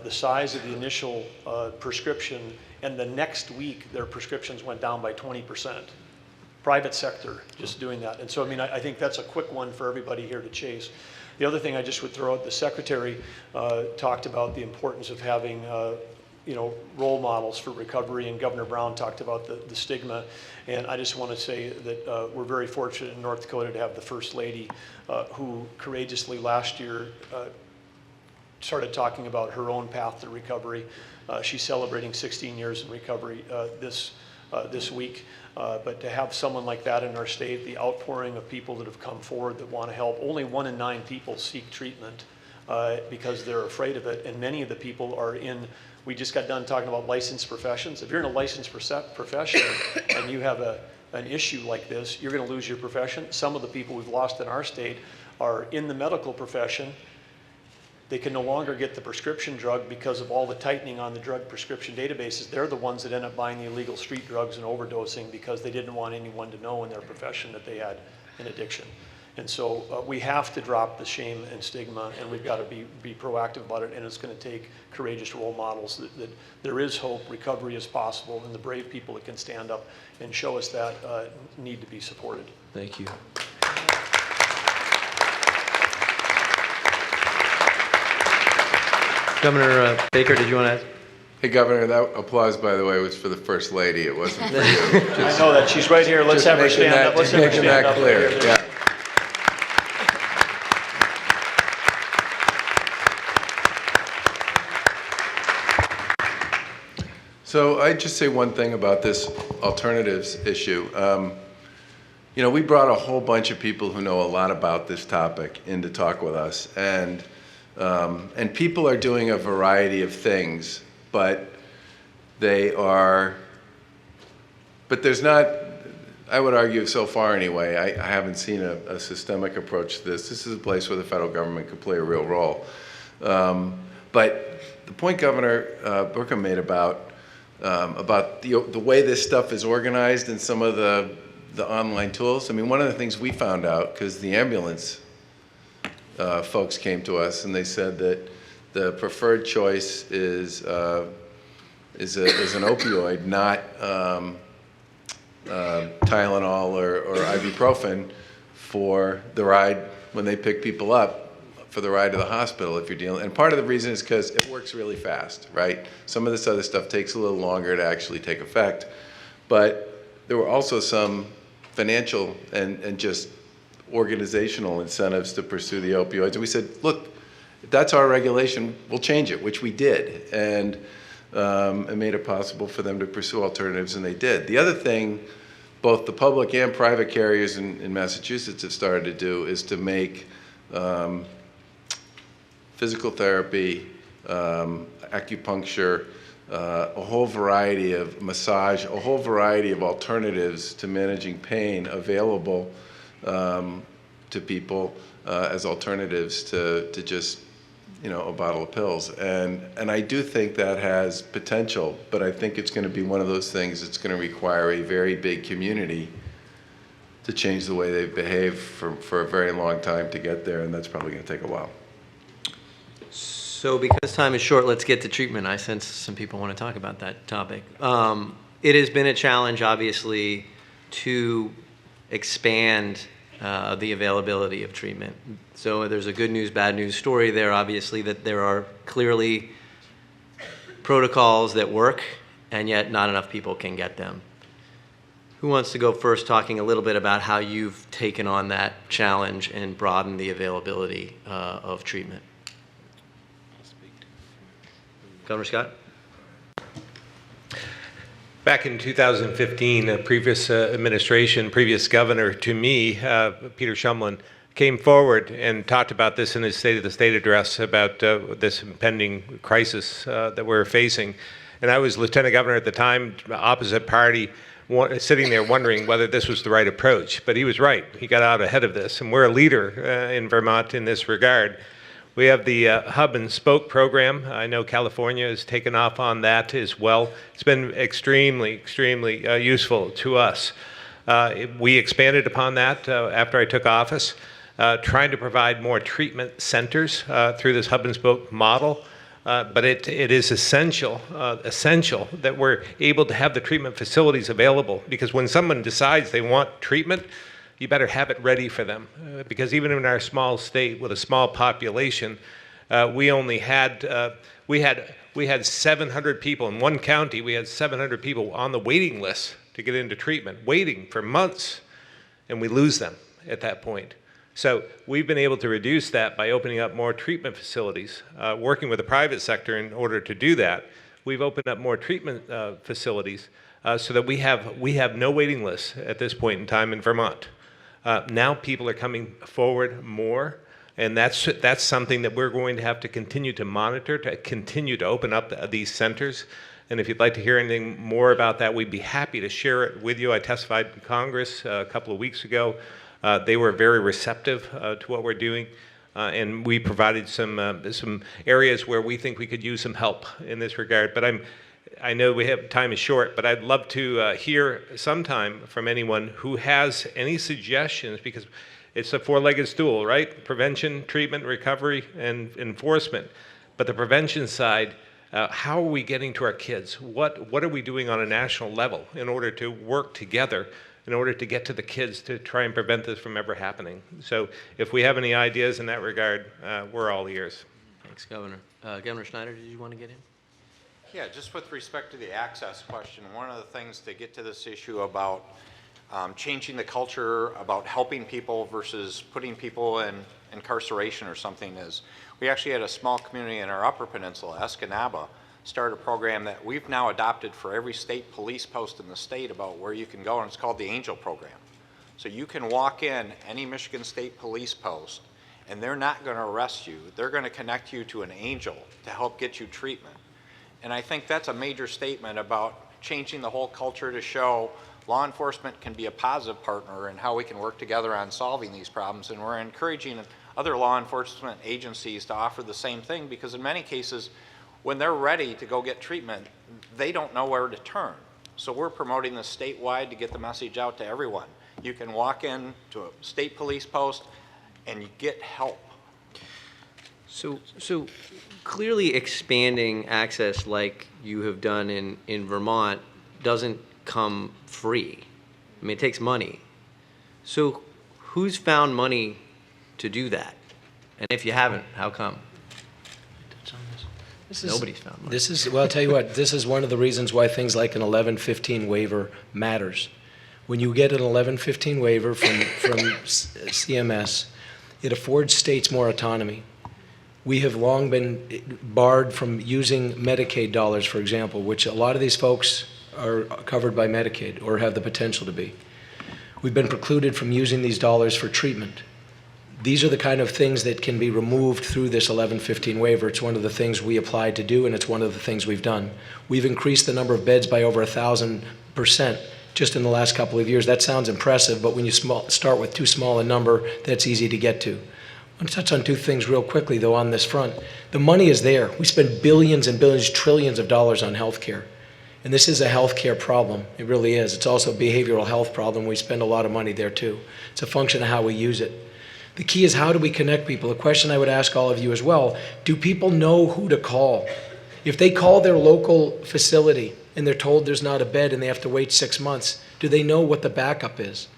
size of the initial prescription, and the next week their prescriptions went down by 20%. Private sector just doing that. And so, I mean, I think that's a quick one for everybody here to chase. The other thing I just would throw out, the Secretary talked about the importance of having role models for recovery, and Governor Brown talked about the stigma. And I just want to say that we're very fortunate in North Dakota to have the First Lady who courageously last year started talking about her own path to recovery. She's celebrating 16 years in recovery this week. But to have someone like that in our state, the outpouring of people that have come forward that want to help, only 1 in 9 people seek treatment because they're afraid of it. And many of the people are in, we just got done talking about licensed professions. If you're in a licensed profession and you have an issue like this, you're going to lose your profession. Some of the people we've lost in our state are in the medical profession. They can no longer get the prescription drug because of all the tightening on the drug prescription databases. They're the ones that end up buying the illegal street drugs and overdosing because they didn't want anyone to know in their profession that they had an addiction. And so we have to drop the shame and stigma, and we've got to be proactive about it, and it's going to take courageous role models that there is hope, recovery is possible, and the brave people that can stand up and show us that need to be supported. Thank you. Governor Baker, did you want to add? Hey, Governor, that applause, by the way, was for the First Lady. It wasn't for you. I know that. She's right here. Let's have her stand up. Let's have her stand up. Clear. Yeah. So I'd just say one thing about this alternatives issue. We brought a whole bunch of people who know a lot about this topic in to talk with us, and people are doing a variety of things, but there's not, I would argue so far anyway, I haven't seen a systemic approach to this. This is a place where the federal government could play a real role. But the point Governor Burkham made about the way this stuff is organized and some of the online tools, I mean, one of the things we found out, because the ambulance folks came to us and they said that the preferred choice is an opioid, not Tylenol or ibuprofen for the ride when they pick people up for the ride to the hospital if you're dealing. And part of the reason is because it works really fast, right? Some of this other stuff takes a little longer to actually take effect. But there were also some financial and just organizational incentives to pursue the opioids. And we said, look, if that's our regulation, we'll change it, which we did. And it made it possible for them to pursue alternatives, and they did. The other thing both the public and private carriers in Massachusetts have started to do is to make physical therapy, acupuncture, a whole variety of massage, a whole variety of alternatives to managing pain available to people as alternatives to just a bottle of pills. And I do think that has potential, but I think it's going to be one of those things that's going to require a very big community to change the way they behave for a very long time to get there, and that's probably going to take a while. So because time is short, let's get to treatment. I sense some people want to talk about that topic. It has been a challenge, obviously, to expand the availability of treatment. So there's a good news, bad news story there, obviously, that there are clearly protocols that work, and yet not enough people can get them. Who wants to go first, talking a little bit about how you've taken on that challenge and broadened the availability of treatment? Governor Scott? Back in 2015, a previous administration, previous governor to me, Peter Shumlin, came forward and talked about this in his State of the State address about this impending crisis that we're facing. And I was lieutenant governor at the time, opposite party, sitting there wondering whether this was the right approach. But he was right. He got out ahead of this. And we're a leader in Vermont in this regard. We have the hub and spoke program. I know California has taken off on that as well. It's been extremely useful to us. We expanded upon that after I took office. trying to provide more treatment centers through this hub and spoke model. But it is essential that we're able to have the treatment facilities available, because when someone decides they want treatment, you better have it ready for them. Because even in our small state with a small population, we had 700 people in one county. We had 700 people on the waiting list to get into treatment, waiting for months, and we lose them at that point. So we've been able to reduce that by opening up more treatment facilities, working with the private sector in order to do that. We've opened up more treatment facilities so that we have no waiting lists at this point in time in Vermont. Now people are coming forward more, and that's something that we're going to have to continue to monitor, to continue to open up these centers. And if you'd like to hear anything more about that, we'd be happy to share it with you. I testified in Congress a couple of weeks ago. They were very receptive to what we're doing, and we provided some areas where we think we could use some help in this regard. But I know time is short, but I'd love to hear sometime from anyone who has any suggestions, because it's a four-legged stool, right? Prevention, treatment, recovery, and enforcement. But the prevention side, how are we getting to our kids? What are we doing on a national level in order to work together in order to get to the kids to try and prevent this from ever happening? So if we have any ideas in that regard, we're all ears. Thanks, Governor. Governor Schneider, did you want to get in? Yeah, just with respect to the access question, one of the things to get to this issue about changing the culture, about helping people versus putting people in incarceration or something is, we actually had a small community in our Upper Peninsula, Escanaba, start a program that we've now adopted for every state police post in the state about where you can go, and it's called the Angel Program. So you can walk in any Michigan State police post, and they're not going to arrest you. They're going to connect you to an angel to help get you treatment. And I think that's a major statement about changing the whole culture to show law enforcement can be a positive partner and how we can work together on solving these problems. And we're encouraging other law enforcement agencies to offer the same thing, because in many cases, when they're ready to go get treatment, they don't know where to turn. So we're promoting this statewide to get the message out to everyone. You can walk in to a state police post and you get help. So clearly expanding access like you have done in Vermont doesn't come free. I mean, it takes money. So who's found money to do that? And if you haven't, how come? Nobody's found money. Well, I'll tell you what, this is one of the reasons why things like an 1115 waiver matters. When you get an 1115 waiver from CMS, it affords states more autonomy. We have long been barred from using Medicaid dollars, for example, which a lot of these folks are covered by Medicaid or have the potential to be. We've been precluded from using these dollars for treatment. These are the kind of things that can be removed through this 1115 waiver. It's one of the things we applied to do, and it's one of the things we've done. We've increased the number of beds by over 1,000% just in the last couple of years. That sounds impressive, but when you start with too small a number, that's easy to get to. I want to touch on two things real quickly, though, on this front. The money is there. We spend billions and billions, trillions of dollars on health care. And this is a health care problem. It really is. It's also a behavioral health problem. We spend a lot of money there, too. It's a function of how we use it. The key is, how do we connect people? A question I would ask all of you as well: do people know who to call? If they call their local facility and they're told there's not a bed and they have to wait 6 months, do they know what the backup is?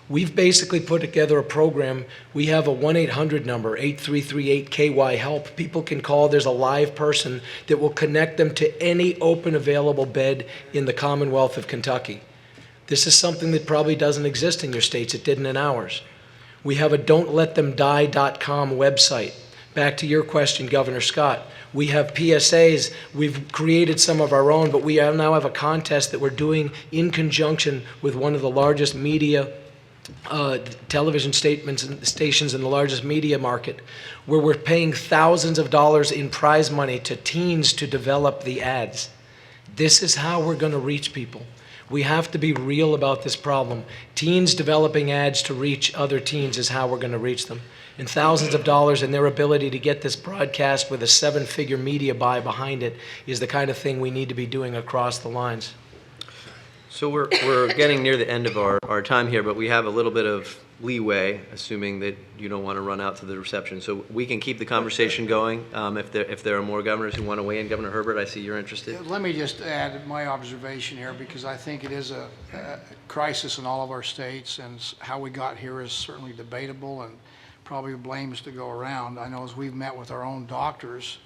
We've basically put together a program. We have a 1-800 number, 8338-KY-HELP. People can call. There's a live person that will connect them to any open available bed in the Commonwealth of Kentucky. This is something that probably doesn't exist in your states. It didn't in ours. We have a don'tletthemdie.com website. Back to your question, Governor Scott. We have PSAs. We've created some of our own, but we now have a contest that we're doing in conjunction with one of the largest media television stations in the largest media market, where we're paying thousands of dollars in prize money to teens to develop the ads. This is how we're going to reach people. We have to be real about this problem. Teens developing ads to reach other teens is how we're going to reach them. And thousands of dollars in their ability to get this broadcast with a 7-figure media buy behind it is the kind of thing we need to be doing across the lines. So we're getting near the end of our time here, but we have a little bit of leeway, assuming that you don't want to run out to the reception. So we can keep the conversation going if there are more governors who want to weigh in. Governor Herbert, I see you're interested. Let me just add my observation here, because I think it is a crisis in all of our states, and how we got here is certainly debatable and probably blames to go around. I know as we've met with our own doctors,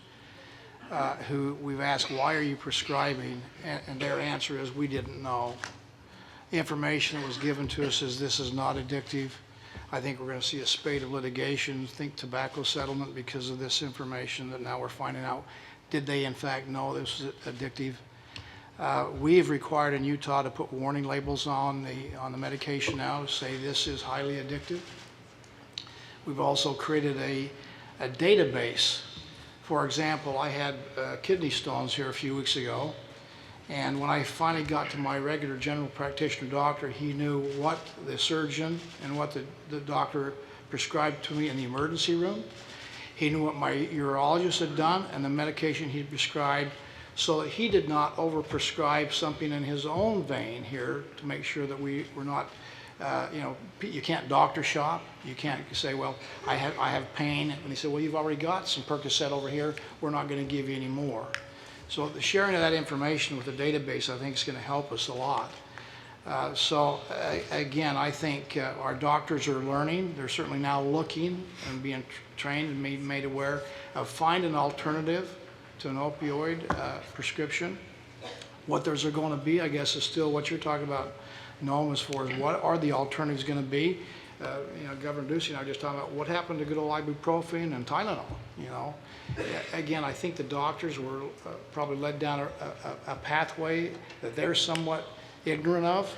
who we've asked, why are you prescribing? And their answer is, we didn't know. The information that was given to us is this is not addictive. I think we're going to see a spate of litigation, think tobacco settlement, because of this information that now we're finding out. Did they in fact know this was addictive? We've required in Utah to put warning labels on the medication now to say this is highly addictive. We've also created a database. For example, I had kidney stones here a few weeks ago, and when I finally got to my regular general practitioner doctor, he knew what the surgeon and what the doctor prescribed to me in the emergency room. He knew what my urologist had done and the medication he prescribed, so that he did not overprescribe something in his own vein here, to make sure that we were not, you can't doctor shop. You can't say, well, I have pain. And he said, well, you've already got some Percocet over here. We're not going to give you any more. So the sharing of that information with the database, I think, is going to help us a lot. Again, I think our doctors are learning. They're certainly now looking and being trained and made aware of find an alternative to an opioid prescription. What those are going to be, I guess, is still what you're talking about, Noam, as far as what are the alternatives going to be. Governor Ducey and I were just talking about what happened to good old ibuprofen and Tylenol. Again, I think the doctors were probably led down a pathway that they're somewhat ignorant of.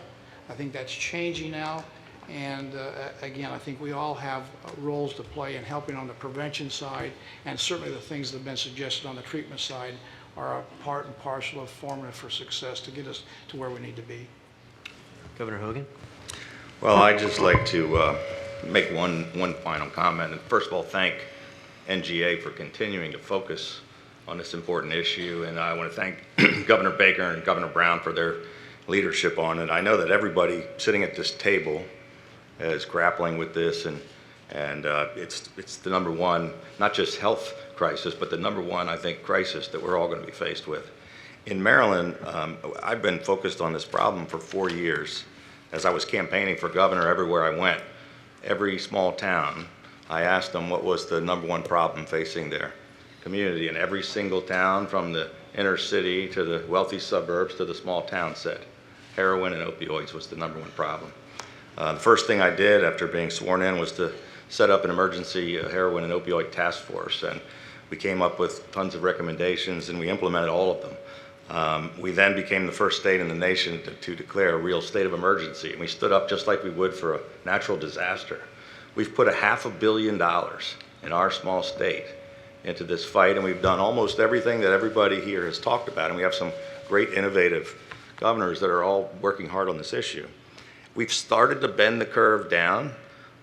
I think that's changing now. And again, I think we all have roles to play in helping on the prevention side, and certainly the things that have been suggested on the treatment side are a part and parcel of formula for success to get us to where we need to be. Governor Hogan? Well, I'd just like to make one final comment. And first of all, thank NGA for continuing to focus on this important issue. And I want to thank Governor Baker and Governor Brown for their leadership on it. I know that everybody sitting at this table is grappling with this, and it's the number one, not just health crisis, but the number one, I think, crisis that we're all going to be faced with. In Maryland, I've been focused on this problem for 4 years. As I was campaigning for governor everywhere I went, every small town, I asked them what was the number one problem facing their community, and every single town, from the inner city to the wealthy suburbs to the small town, said heroin and opioids was the number one problem. The first thing I did after being sworn in was to set up an emergency heroin and opioid task force, and we came up with tons of recommendations, and we implemented all of them. We then became the first state in the nation to declare a real state of emergency, and we stood up just like we would for a natural disaster. We've put $500 million in our small state into this fight, and we've done almost everything that everybody here has talked about, and we have some great innovative governors that are all working hard on this issue. We've started to bend the curve down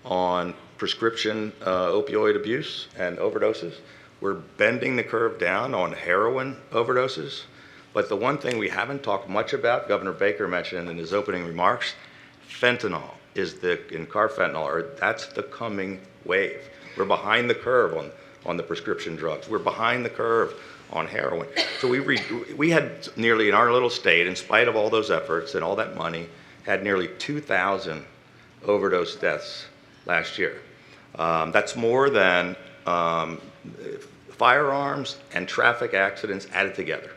on prescription opioid abuse and overdoses. We're bending the curve down on heroin overdoses. But the one thing we haven't talked much about, Governor Baker mentioned in his opening remarks, fentanyl is that's the coming wave. We're behind the curve on the prescription drugs. We're behind the curve on heroin. So we had nearly, in our little state, in spite of all those efforts and all that money, had nearly 2,000 overdose deaths last year. That's more than firearms and traffic accidents added together.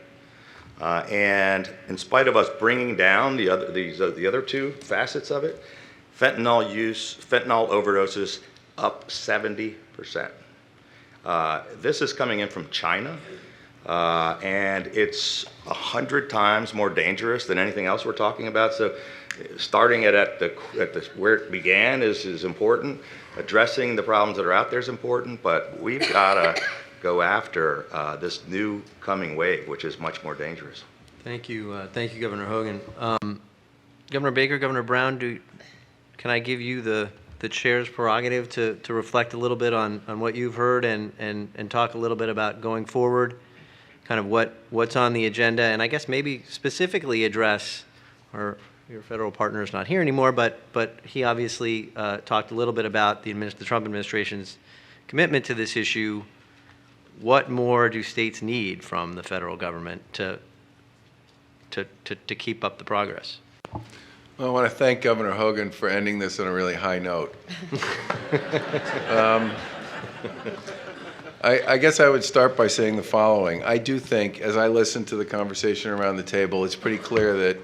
And in spite of us bringing down the other two facets of it, fentanyl overdoses up 70%. This is coming in from China, and it's 100 times more dangerous than anything else we're talking about. So starting it at where it began is important. Addressing the problems that are out there is important, but we've got to go after this new coming wave, which is much more dangerous. Thank you, Governor Hogan. Governor Baker, Governor Brown, can I give you the chair's prerogative to reflect a little bit on what you've heard and talk a little bit about going forward, kind of what's on the agenda, and I guess maybe specifically address or your federal partner is not here anymore, but he obviously talked a little bit about the Trump administration's commitment to this issue. What more do states need from the federal government to keep up the progress? Well, I want to thank Governor Hogan for ending this on a really high note. I guess I would start by saying the following. I do think, as I listen to the conversation around the table, it's pretty clear that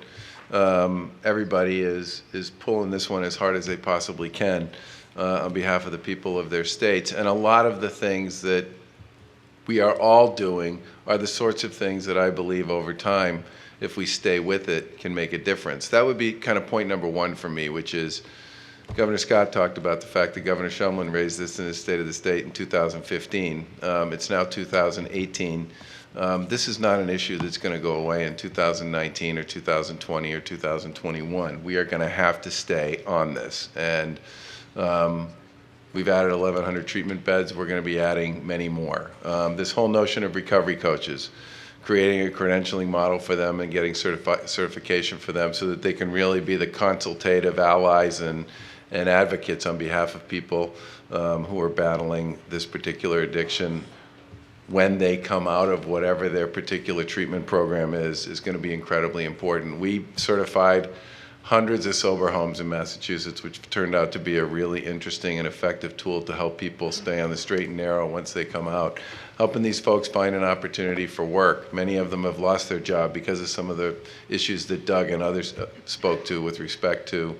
everybody is pulling this one as hard as they possibly can on behalf of the people of their states. And a lot of the things that we are all doing are the sorts of things that I believe over time, if we stay with it, can make a difference. That would be kind of point number one for me, which is Governor Scott talked about the fact that Governor Shumlin raised this in his State of the State in 2015. It's now 2018. This is not an issue that's going to go away in 2019 or 2020 or 2021. We are going to have to stay on this. And we've added 1,100 treatment beds. We're going to be adding many more. This whole notion of recovery coaches, creating a credentialing model for them and getting certification for them so that they can really be the consultative allies and advocates on behalf of people who are battling this particular addiction when they come out of whatever their particular treatment program is going to be incredibly important. We certified hundreds of sober homes in Massachusetts, which turned out to be a really interesting and effective tool to help people stay on the straight and narrow once they come out, helping these folks find an opportunity for work. Many of them have lost their job because of some of the issues that Doug and others spoke to with respect to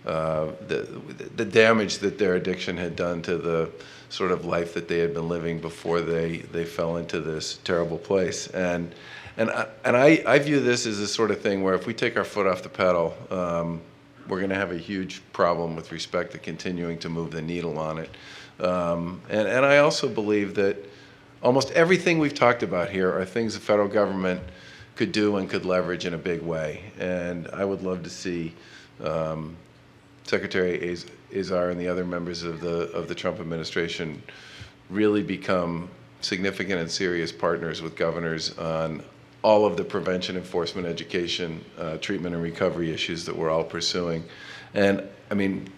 the damage that their addiction had done to the sort of life that they had been living before they fell into this terrible place. And I view this as the sort of thing where if we take our foot off the pedal, we're going to have a huge problem with respect to continuing to move the needle on it. And I also believe that almost everything we've talked about here are things the federal government could do and could leverage in a big way. And I would love to see Secretary Azar and the other members of the Trump administration really become significant and serious partners with governors on all of the prevention, enforcement, education, treatment, and recovery issues that we're all pursuing. And I mean,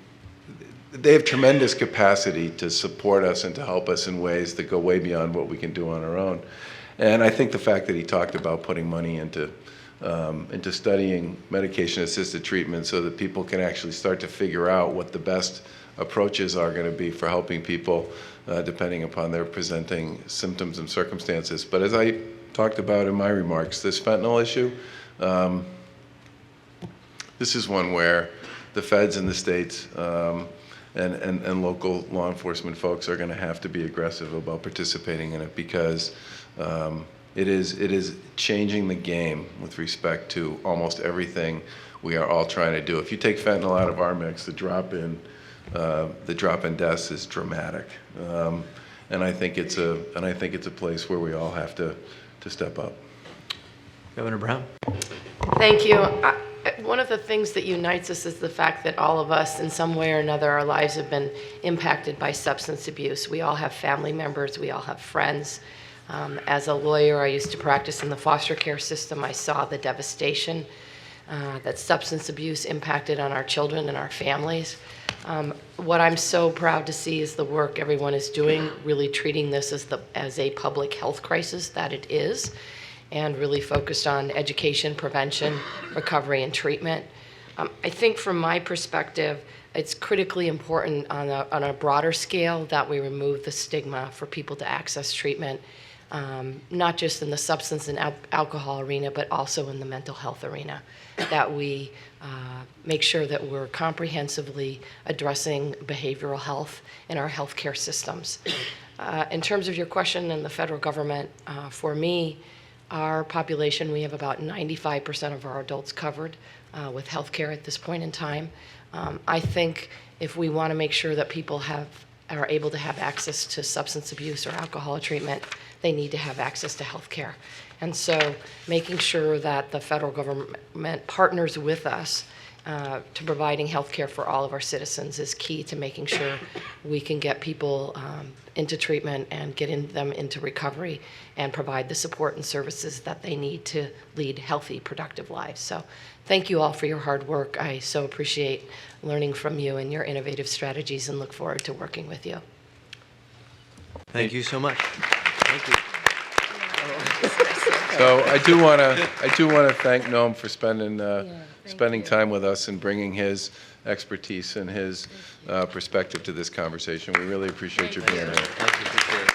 they have tremendous capacity to support us and to help us in ways that go way beyond what we can do on our own. And I think the fact that he talked about putting money into studying medication-assisted treatment so that people can actually start to figure out what the best approaches are going to be for helping people depending upon their presenting symptoms and circumstances. But as I talked about in my remarks, this fentanyl issue, this is one where the feds and the states and local law enforcement folks are going to have to be aggressive about participating in it because it is changing the game with respect to almost everything we are all trying to do. If you take fentanyl out of our mix, the drop in deaths is dramatic, and I think it's a place where we all have to step up. Governor Brown. Thank you. One of the things that unites us is the fact that all of us, in some way or another, our lives have been impacted by substance abuse. We all have family members. We all have friends. As a lawyer, I used to practice in the foster care system. I saw the devastation that substance abuse impacted on our children and our families. What I'm so proud to see is the work everyone is doing, really treating this as a public health crisis that it is, and really focused on education, prevention, recovery, and treatment. I think from my perspective, it's critically important on a broader scale that we remove the stigma for people to access treatment, not just in the substance and alcohol arena, but also in the mental health arena, that we make sure that we're comprehensively addressing behavioral health in our healthcare systems. In terms of your question in the federal government, for me, our population, we have about 95% of our adults covered with healthcare at this point in time. I think if we want to make sure that people are able to have access to substance abuse or alcohol treatment, they need to have access to health care. And so making sure that the federal government partners with us to providing health care for all of our citizens is key to making sure we can get people into treatment and get them into recovery and provide the support and services that they need to lead healthy, productive lives. So thank you all for your hard work. I so appreciate learning from you and your innovative strategies and look forward to working with you. Thank you so much. Thank you. So I do want to thank Noam for spending time with us and bringing his expertise and his perspective to this conversation. We really appreciate you being here. Thank you. Appreciate it.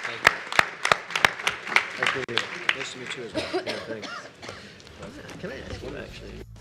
Thank you. Nice to meet you as well. Yeah, thanks. Can I ask you actually?